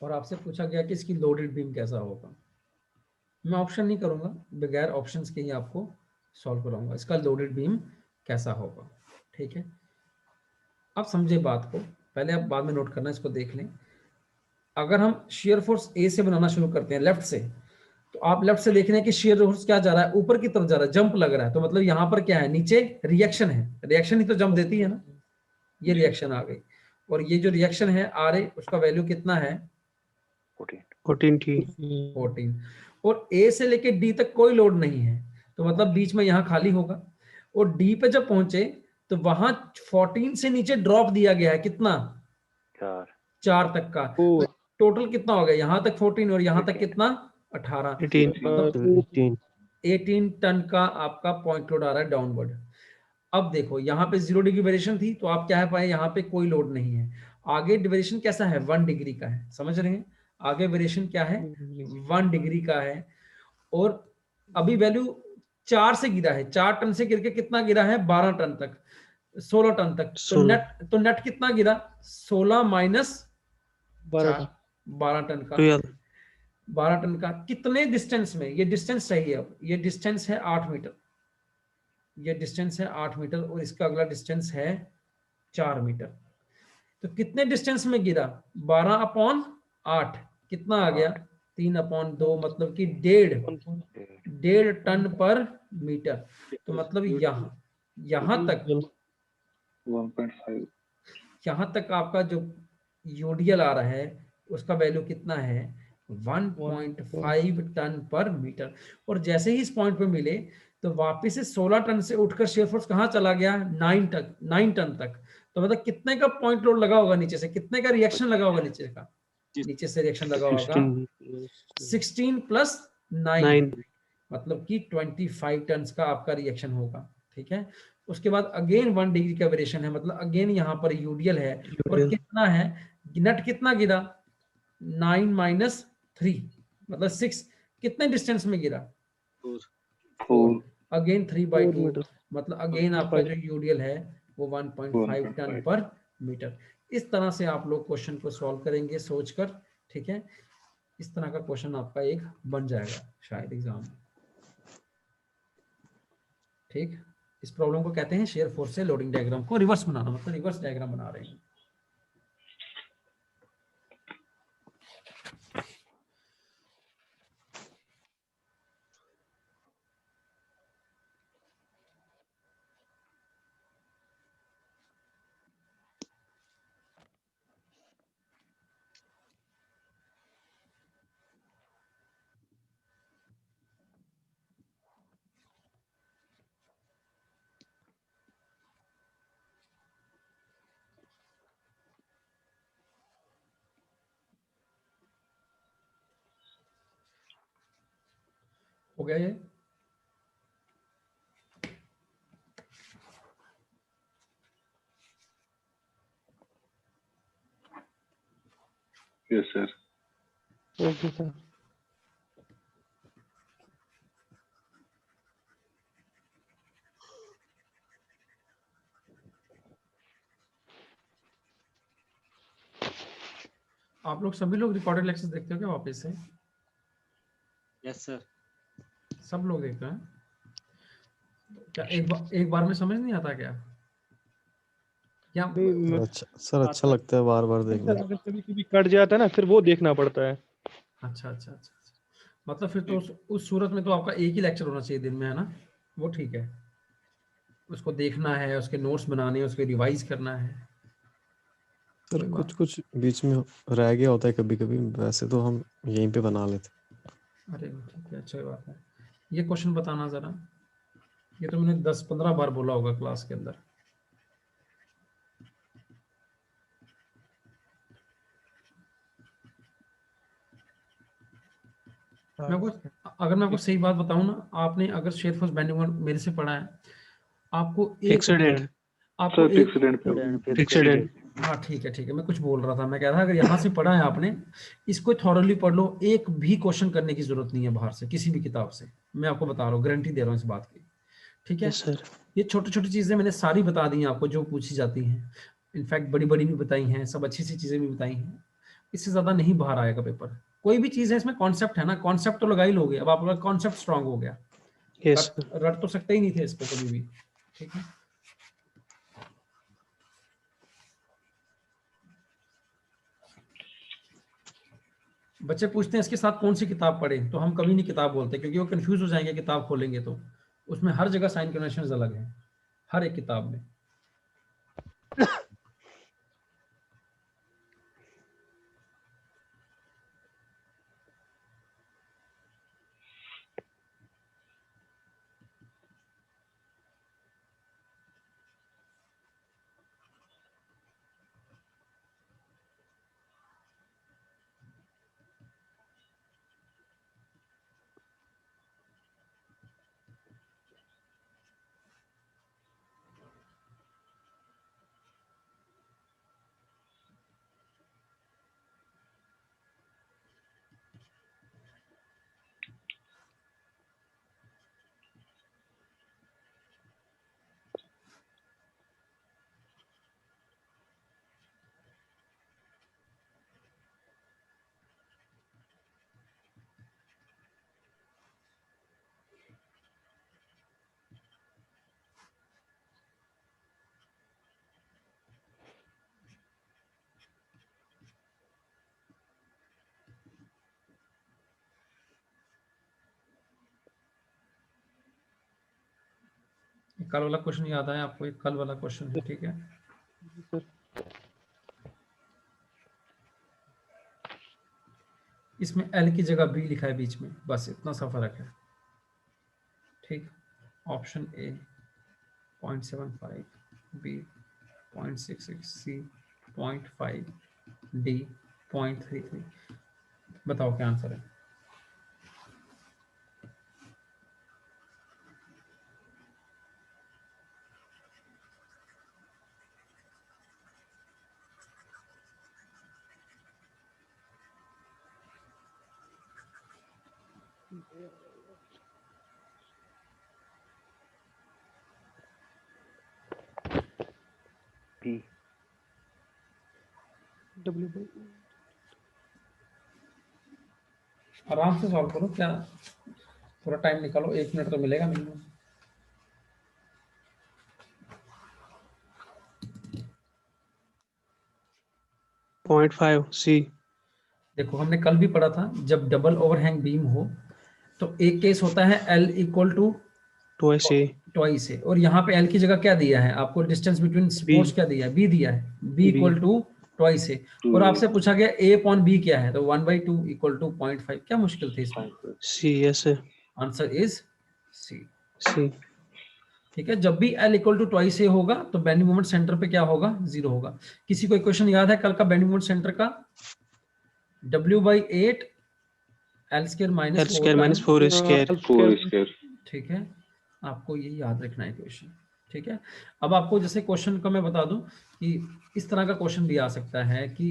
और आपसे पूछा गया कि इसकी लोडेड बीम कैसा होगा। मैं ऑप्शन नहीं करूंगा, बगैर ऑप्शंस के ही आपको सॉल्व कराऊंगा, इसका लोडेड बीम कैसा होगा, ठीक है। अब समझे बात को, पहले आप बाद में नोट करना, इसको देख लें। अगर हम शेयर फोर्स ए से बनाना शुरू करते हैं लेफ्ट से, तो आप लेफ्ट से देख रहे हैं कि शेयर फोर्स क्या जा रहा है, ऊपर की तरफ जा रहा है, जंप लग रहा है, तो मतलब यहाँ पर क्या है, नीचे रिएक्शन है, रिएक्शन ही तो जंप देती है ना, ये रिएक्शन आ गई, और ये जो रिएक्शन है आर ए, उसका वैल्यू कितना है, 14, और ए से लेके डी तक कोई लोड नहीं है, तो मतलब बीच में यहाँ खाली होगा, और डी पे जब पहुंचे तो वहां 14 से नीचे ड्रॉप दिया गया है, कितना, 4 तक का, तो टोटल कितना हो गया, यहाँ तक 14 और यहाँ तक कितना, 18, 18 टन का आपका पॉइंट लोड आ रहा है डाउनवर्ड। अब देखो यहाँ पे 0 डिग्री वेरिएशन थी, तो आप क्या है पाए, यहाँ पे कोई लोड नहीं है। आगे वेरिएशन कैसा है, 1 डिग्री का है, समझ रहे हैं, आगे वेरिएशन क्या है, 1 डिग्री का है, और अभी वैल्यू 4 से गिरा है, 4 टन से गिर के कितना गिरा है, 12 टन तक, 16 टन तक, तो नेट कितना गिरा, 16 माइनस 12 टन का, 12 टन का कितने डिस्टेंस में, ये डिस्टेंस सही है, अब ये डिस्टेंस है 8 मीटर, ये डिस्टेंस है 8 मीटर, और इसका अगला डिस्टेंस है 4 मीटर, तो कितने डिस्टेंस में गिरा, 12/8, कितना आ गया, 3/2, मतलब कि 1.5 टन पर मीटर, तो मतलब यहाँ तक 1.5, यहाँ तक आपका जो यूडीएल आ रहा है उसका वैल्यू कितना है, 1.5 टन पर मीटर। और जैसे ही इस पॉइंट पे मिले तो वापस से 16 टन से उठकर शेयर फोर्स कहाँ चला गया, 9 टन तक। तो मतलब कितने का पॉइंट लोड लगा होगा नीचे से, कितने का रिएक्शन लगा होगा नीचे का, नीचे से रिएक्शन लगा होगा 16 प्लस 9, 9 मतलब कि 25 टन का आपका रिएक्शन होगा। ठीक है, उसके बाद अगेन 1 डिग्री का वेरिएशन है, मतलब अगेन यहाँ पर यूडीएल है। और कितना है, नट कितना गिरा, 9 माइनस 3 मतलब 6, कितने डिस्टेंस में गिरा, 4, अगेन 3/2, मतलब अगेन आपका जो यूडीएल है वो 1.5 टन पर मीटर। इस तरह से आप लोग क्वेश्चन को सॉल्व करेंगे सोचकर। ठीक है, इस तरह का क्वेश्चन आपका एक बन जाएगा शायद एग्जाम में। ठीक, इस प्रॉब्लम को कहते हैं शेयर फोर्स से लोडिंग डायग्राम को रिवर्स बनाना, मतलब रिवर्स डायग्राम बना रहे हैं। हो गया ये, यस सर। Okay sir. आप लोग सभी लोग रिकॉर्डेड लेक्चर्स देखते हो क्या वापस से, यस सर। सब लोग देखते हैं क्या, एक बार में समझ नहीं आता क्या, क्या सर अच्छा लगता है बार बार देखना। सर अगर कभी कभी कट जाता है ना, फिर वो देखना पड़ता है। अच्छा अच्छा अच्छा, मतलब फिर तो उस सूरत में तो आपका एक ही लेक्चर होना चाहिए दिन में, है ना, वो ठीक है। उसको देखना है, उसके नोट्स बनाने हैं, उसको रिवाइज करना है। सर कुछ कुछ बीच में रह गया होता है कभी कभी, वैसे तो हम यहीं पे बना लेते। अरे ठीक है, अच्छी बात है। ये क्वेश्चन बताना जरा, ये तो मैंने 10-15 बार बोला होगा क्लास के अंदर। मैं आपको, अगर मैं आपको सही बात बताऊं ना, आपने अगर शेयर फोर्स बेंडिंग मोमेंट मेरे से पढ़ा है, आपको फिक्स्ड एंड आपको सर एक, फिक्स्ड एंड हाँ ठीक है, मैं कुछ बोल रहा था, मैं कह रहा था अगर यहाँ से पढ़ा है आपने, इसको थॉरली पढ़ लो, एक भी क्वेश्चन करने की जरूरत नहीं है बाहर से किसी भी किताब से, मैं आपको बता रहा हूँ, गारंटी दे रहा हूँ इस बात की। ठीक है, यस सर। ये छोटी छोटी चीजें मैंने सारी बता दी हैं आपको जो पूछी जाती हैं, इनफैक्ट बड़ी बड़ी भी बताई हैं, सब अच्छी सी चीजें भी बताई हैं, इससे ज्यादा नहीं बाहर आएगा पेपर। कोई भी चीज है इसमें कॉन्सेप्ट है ना, कॉन्सेप्ट तो लगा ही लोगे, अब आपका कॉन्सेप्ट स्ट्रांग हो गया, यस रट तो सकते ही नहीं थे इसको कभी भी। ठीक है, बच्चे पूछते हैं इसके साथ कौन सी किताब पढ़े, तो हम कभी नहीं किताब बोलते, क्योंकि वो कंफ्यूज हो जाएंगे किताब खोलेंगे तो, उसमें हर जगह साइन कन्वेंशंस अलग हैं, हर एक किताब में। कल वाला क्वेश्चन याद आया आपको, एक कल वाला क्वेश्चन है, ठीक है। इसमें एल की जगह बी लिखा है बीच में, बस इतना सा फर्क है। ठीक, option A 0.75, B 0.66, C 0.5, D 0.33। बताओ क्या आंसर है? बी। आराम से सॉल्व करो, क्या थोड़ा टाइम निकालो, 1 मिनट तो मिलेगा मिनिमम। पॉइंट 5 सी। देखो हमने कल भी पढ़ा था, जब डबल ओवरहैंग बीम हो तो एक केस होता है L equal to twice A. Twice है, और यहाँ पे L की जगह क्या दिया है आपको? डिस्टेंस बिटवीन सपोर्ट्स क्या दिया है? B दिया है, B इक्वल टू ट्वाइस है। और आपसे पूछा गया A अपॉन B क्या है, तो 1/2 इक्वल टू 0.5। क्या मुश्किल थी इसमें? C. Yes sir. Answer is C। C. ठीक है, जब भी L equal to twice A होगा तो बेंडिंग मोमेंट सेंटर पे क्या होगा? 0 होगा। किसी को क्वेश्चन याद है कल का बेंडिंग मोमेंट सेंटर का? W/8 L square L minus 4 square का माइनस है। 4 स्क्वायर। 4 स्क्वायर। ठीक है, आपको ये याद रखना है क्वेश्चन। ठीक है, अब आपको जैसे क्वेश्चन का मैं बता दूं कि इस तरह का क्वेश्चन भी आ सकता है कि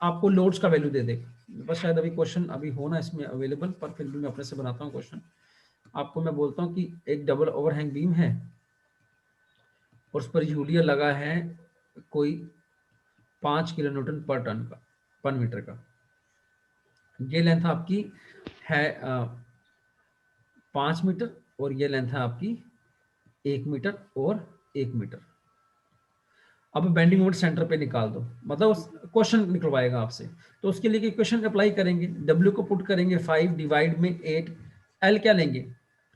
आपको लोड्स का वैल्यू दे दे, बस शायद अभी क्वेश्चन अभी होना इसमें अवेलेबल, पर फिर भी मैं अपने से बनाता हूँ क्वेश्चन। आपको मैं बोलता हूँ कि एक डबल ओवरहैंग बीम है और उस पर यूडिया लगा है कोई 5 किलो न्यूटन पर टन का, पर मीटर का। ये लेंथ आपकी है 5 मीटर और ये लेंथ है आपकी 1 मीटर और 1 मीटर। अब बेंडिंग मोमेंट सेंटर पे निकाल दो, मतलब क्वेश्चन निकलवाएगा आपसे, तो उसके लिए इक्वेशन अप्लाई करेंगे। W को पुट करेंगे 5 डिवाइड में 8, L क्या लेंगे?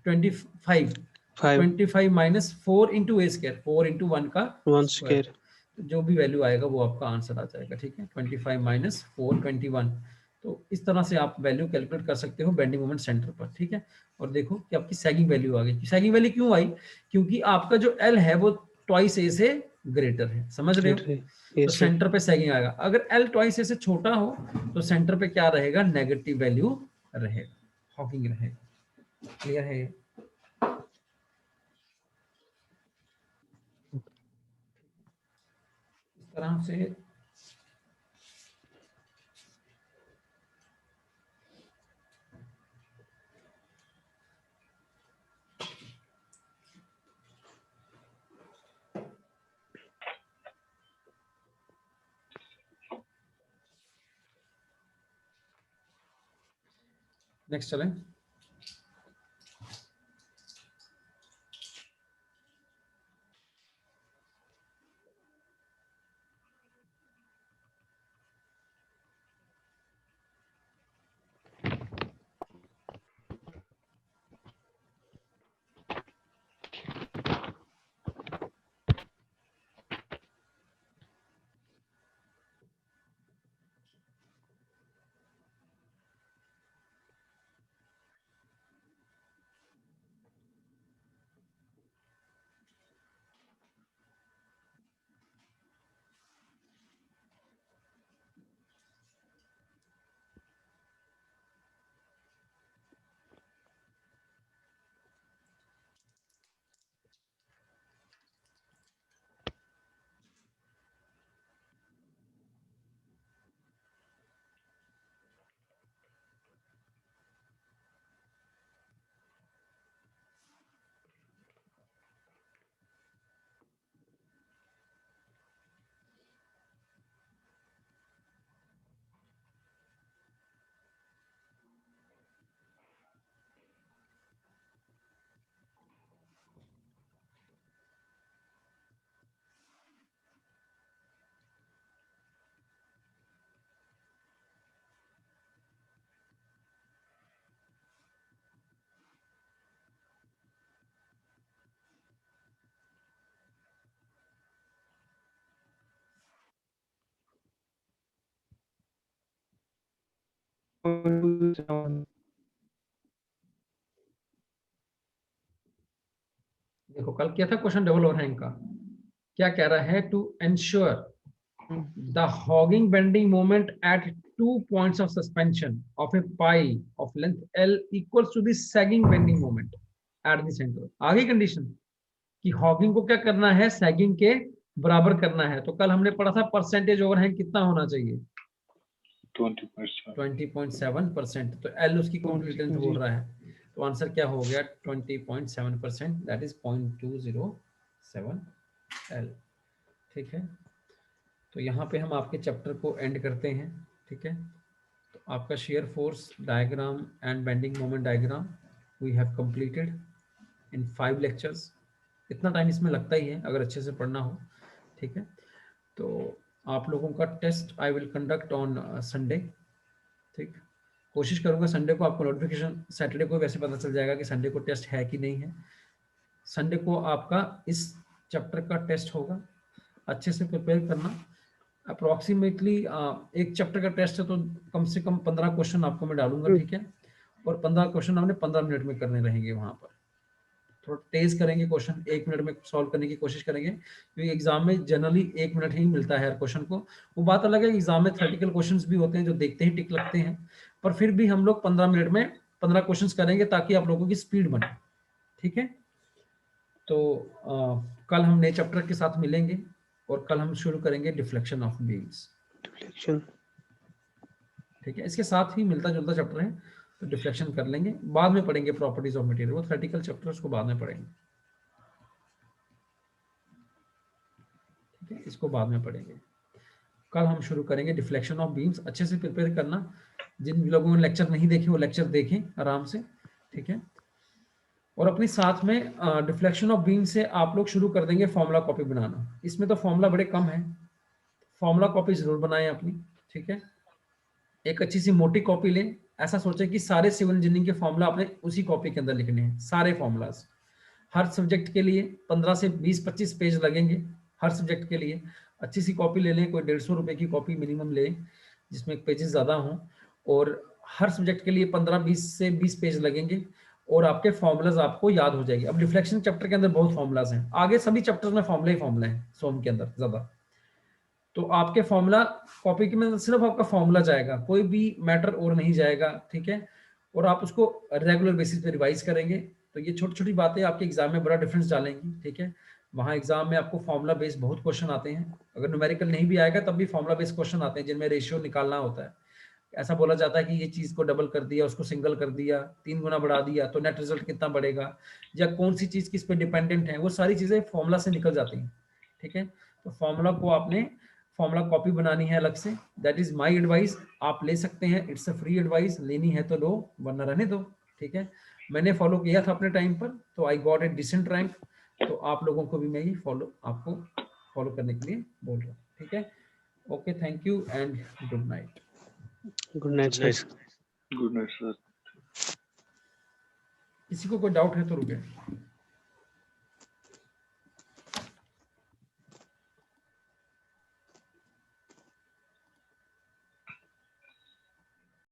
25, 5 25 माइनस 4 इंटू ए स्क्वायर, 4 इंटू 1 का 1 स्क्वायर। स्क्वायर। जो भी वैल्यू आएगा वो आपका आंसर आ जाएगा। ठीक है, 25 माइनस 4 21। तो इस तरह से आप वैल्यू कैलकुलेट कर सकते हो बेंडिंग मोमेंट सेंटर पर। ठीक है, और देखो कि आपकी सैगिंग वैल्यू आ गई। सैगिंग वैल्यू क्यों आई? क्योंकि आपका जो L है वो ट्वाइस ए से ग्रेटर है, समझ रहे हो? तो यस सर। सेंटर पे सैगिंग आएगा। अगर L ट्वाइस ए से छोटा हो तो सेंटर पे क्या रहेगा? नेगेटिव वैल्यू रहेगा, हॉकिंग रहेगा। क्लियर है? इस तरह से नेक्स्ट चलें। देखो कल किया था क्वेश्चन डबल ओवरहैंग का, क्या कह रहा है, to ensure the hogging bending moment at 2 points of suspension of a pie of length L equals to the sagging bending moment at the center। आगे कंडीशन कि हॉगिंग को क्या करना है, सैगिंग के बराबर करना है। तो कल हमने पढ़ा था परसेंटेज ओवरहैंग कितना होना चाहिए, 20.7%। तो एल उसकी कंप्लीट लेंथ बोल रहा है, तो आंसर क्या हो गया 20.7%, दैट इज 0.207 एल। ठीक है, तो यहाँ पे हम आपके चैप्टर को एंड करते हैं। ठीक है, तो आपका shear force diagram and bending moment diagram we have completed in 5 lectures. इतना टाइम इसमें लगता ही है अगर अच्छे से पढ़ना हो। ठीक है, तो आप लोगों का test I will conduct on Sunday. ठीक, कोशिश करूंगा संडे को आपको नोटिफिकेशन, सैटरडे को वैसे पता चल जाएगा कि संडे को टेस्ट है कि नहीं है। संडे को आपका इस चैप्टर का टेस्ट होगा, अच्छे से प्रिपेयर करना। अप्रोक्सीमेटली एक चैप्टर का टेस्ट है तो कम से कम 15 क्वेश्चन आपको मैं डालूंगा। ठीक है, और 15 क्वेश्चन हमने 15 मिनट में करने रहेंगे। वहां पर थोड़ा तेज करेंगे क्वेश्चन, 1 मिनट में सॉल्व करने की कोशिश करेंगे, क्योंकि एग्जाम में जनरली 1 मिनट ही मिलता है हर क्वेश्चन को। वो बात अलग है, एग्जाम में थ्योरेटिकल क्वेश्चंस भी होते हैं जो देखते ही टिक लगते हैं, पर फिर भी हम लोग 15 मिनट में 15 क्वेश्चन करेंगे ताकि आप लोगों की स्पीड बने। ठीक है, तो कल हम नए चैप्टर के साथ मिलेंगे और कल हम शुरू करेंगे डिफ्लेक्शन ऑफ बीम्स। डिफ्लेक्शन, ठीक है, इसके साथ ही मिलता जुलता चैप्टर है, तो डिफ्लेक्शन कर लेंगे, बाद में पढ़ेंगे प्रॉपर्टीज ऑफ मटेरियल, वो थ्योरेटिकल चैप्टर उसको बाद में पढ़ेंगे। ठीक है, इसको बाद में पढ़ेंगे। कल हम शुरू करेंगे डिफ्लेक्शन ऑफ बीम्स। अच्छे से प्रिपेयर करना, जिन लोगों ने लेक्चर नहीं देखे वो लेक्चर देखें आराम से। ठीक है, और अपने साथ में डिफ्लेक्शन ऑफ बीम से आप लोग शुरू कर देंगे फॉर्मूला कॉपी बनाना। इसमें तो फॉर्मूला बड़े कम है, फॉर्मूला कॉपी जरूर बनाएं अपनी। ठीक है, एक अच्छी सी मोटी कॉपी लें, ऐसा सोचें कि सारे सिविल इंजीनियरिंग के फॉर्मूला आपने उसी कॉपी के अंदर लिखने हैं, सारे फॉर्मूलाज। हर सब्जेक्ट के लिए 15 से 20-25 पेज लगेंगे हर सब्जेक्ट के लिए। अच्छी सी कॉपी ले लें, कोई 150 रुपए की कॉपी मिनिमम लें जिसमें पेजेस ज़्यादा हों, और हर सब्जेक्ट के लिए 15-20 से 20 पेज लगेंगे और आपके फॉर्मूलाज आपको याद हो जाएगी। अब डिफ्लेक्शन चैप्टर के अंदर बहुत फॉर्मूलाज हैं, आगे सभी चैप्टर्स में फॉर्मूला ही फॉर्मूला है सोम के अंदर ज़्यादा। तो आपके फॉर्मूला कॉपी के में सिर्फ आपका फॉर्मूला जाएगा, कोई भी मैटर और नहीं जाएगा। ठीक है, और आप उसको रेगुलर बेसिस पे रिवाइज करेंगे, तो ये छोटी छोटी बातें आपके एग्जाम में बड़ा डिफरेंस डालेंगी। ठीक है, वहाँ एग्जाम में आपको फॉर्मूला बेस्ड बहुत क्वेश्चन आते हैं, अगर न्यूमेरिकल नहीं भी आएगा तब भी फॉर्मूला बेस्ड क्वेश्चन आते हैं जिनमें रेशियो निकालना होता है। ऐसा बोला जाता है कि ये चीज़ को डबल कर दिया, उसको सिंगल कर दिया, 3 गुना बढ़ा दिया तो नेट रिजल्ट कितना बढ़ेगा, या कौन सी चीज़ किस पे डिपेंडेंट है, वो सारी चीज़ें फॉर्मूला से निकल जाती हैं। ठीक है, तो फॉर्मूला को आपने फॉर्मूला कॉपी बनानी है अलग से, दैट इज माय एडवाइस। आप ले सकते हैं, इट्स अ फ्री एडवाइस, लेनी है तो लो वरना रहने दो। ठीक है, मैंने फॉलो किया था अपने टाइम पर, तो I got a decent rank, तो आप लोगों को भी मैं ये आपको फॉलो करने के लिए बोल रहा हूँ। ठीक है, okay, thank you and good night. Good night sir. Good night sir. किसी को कोई डाउट है तो रुके।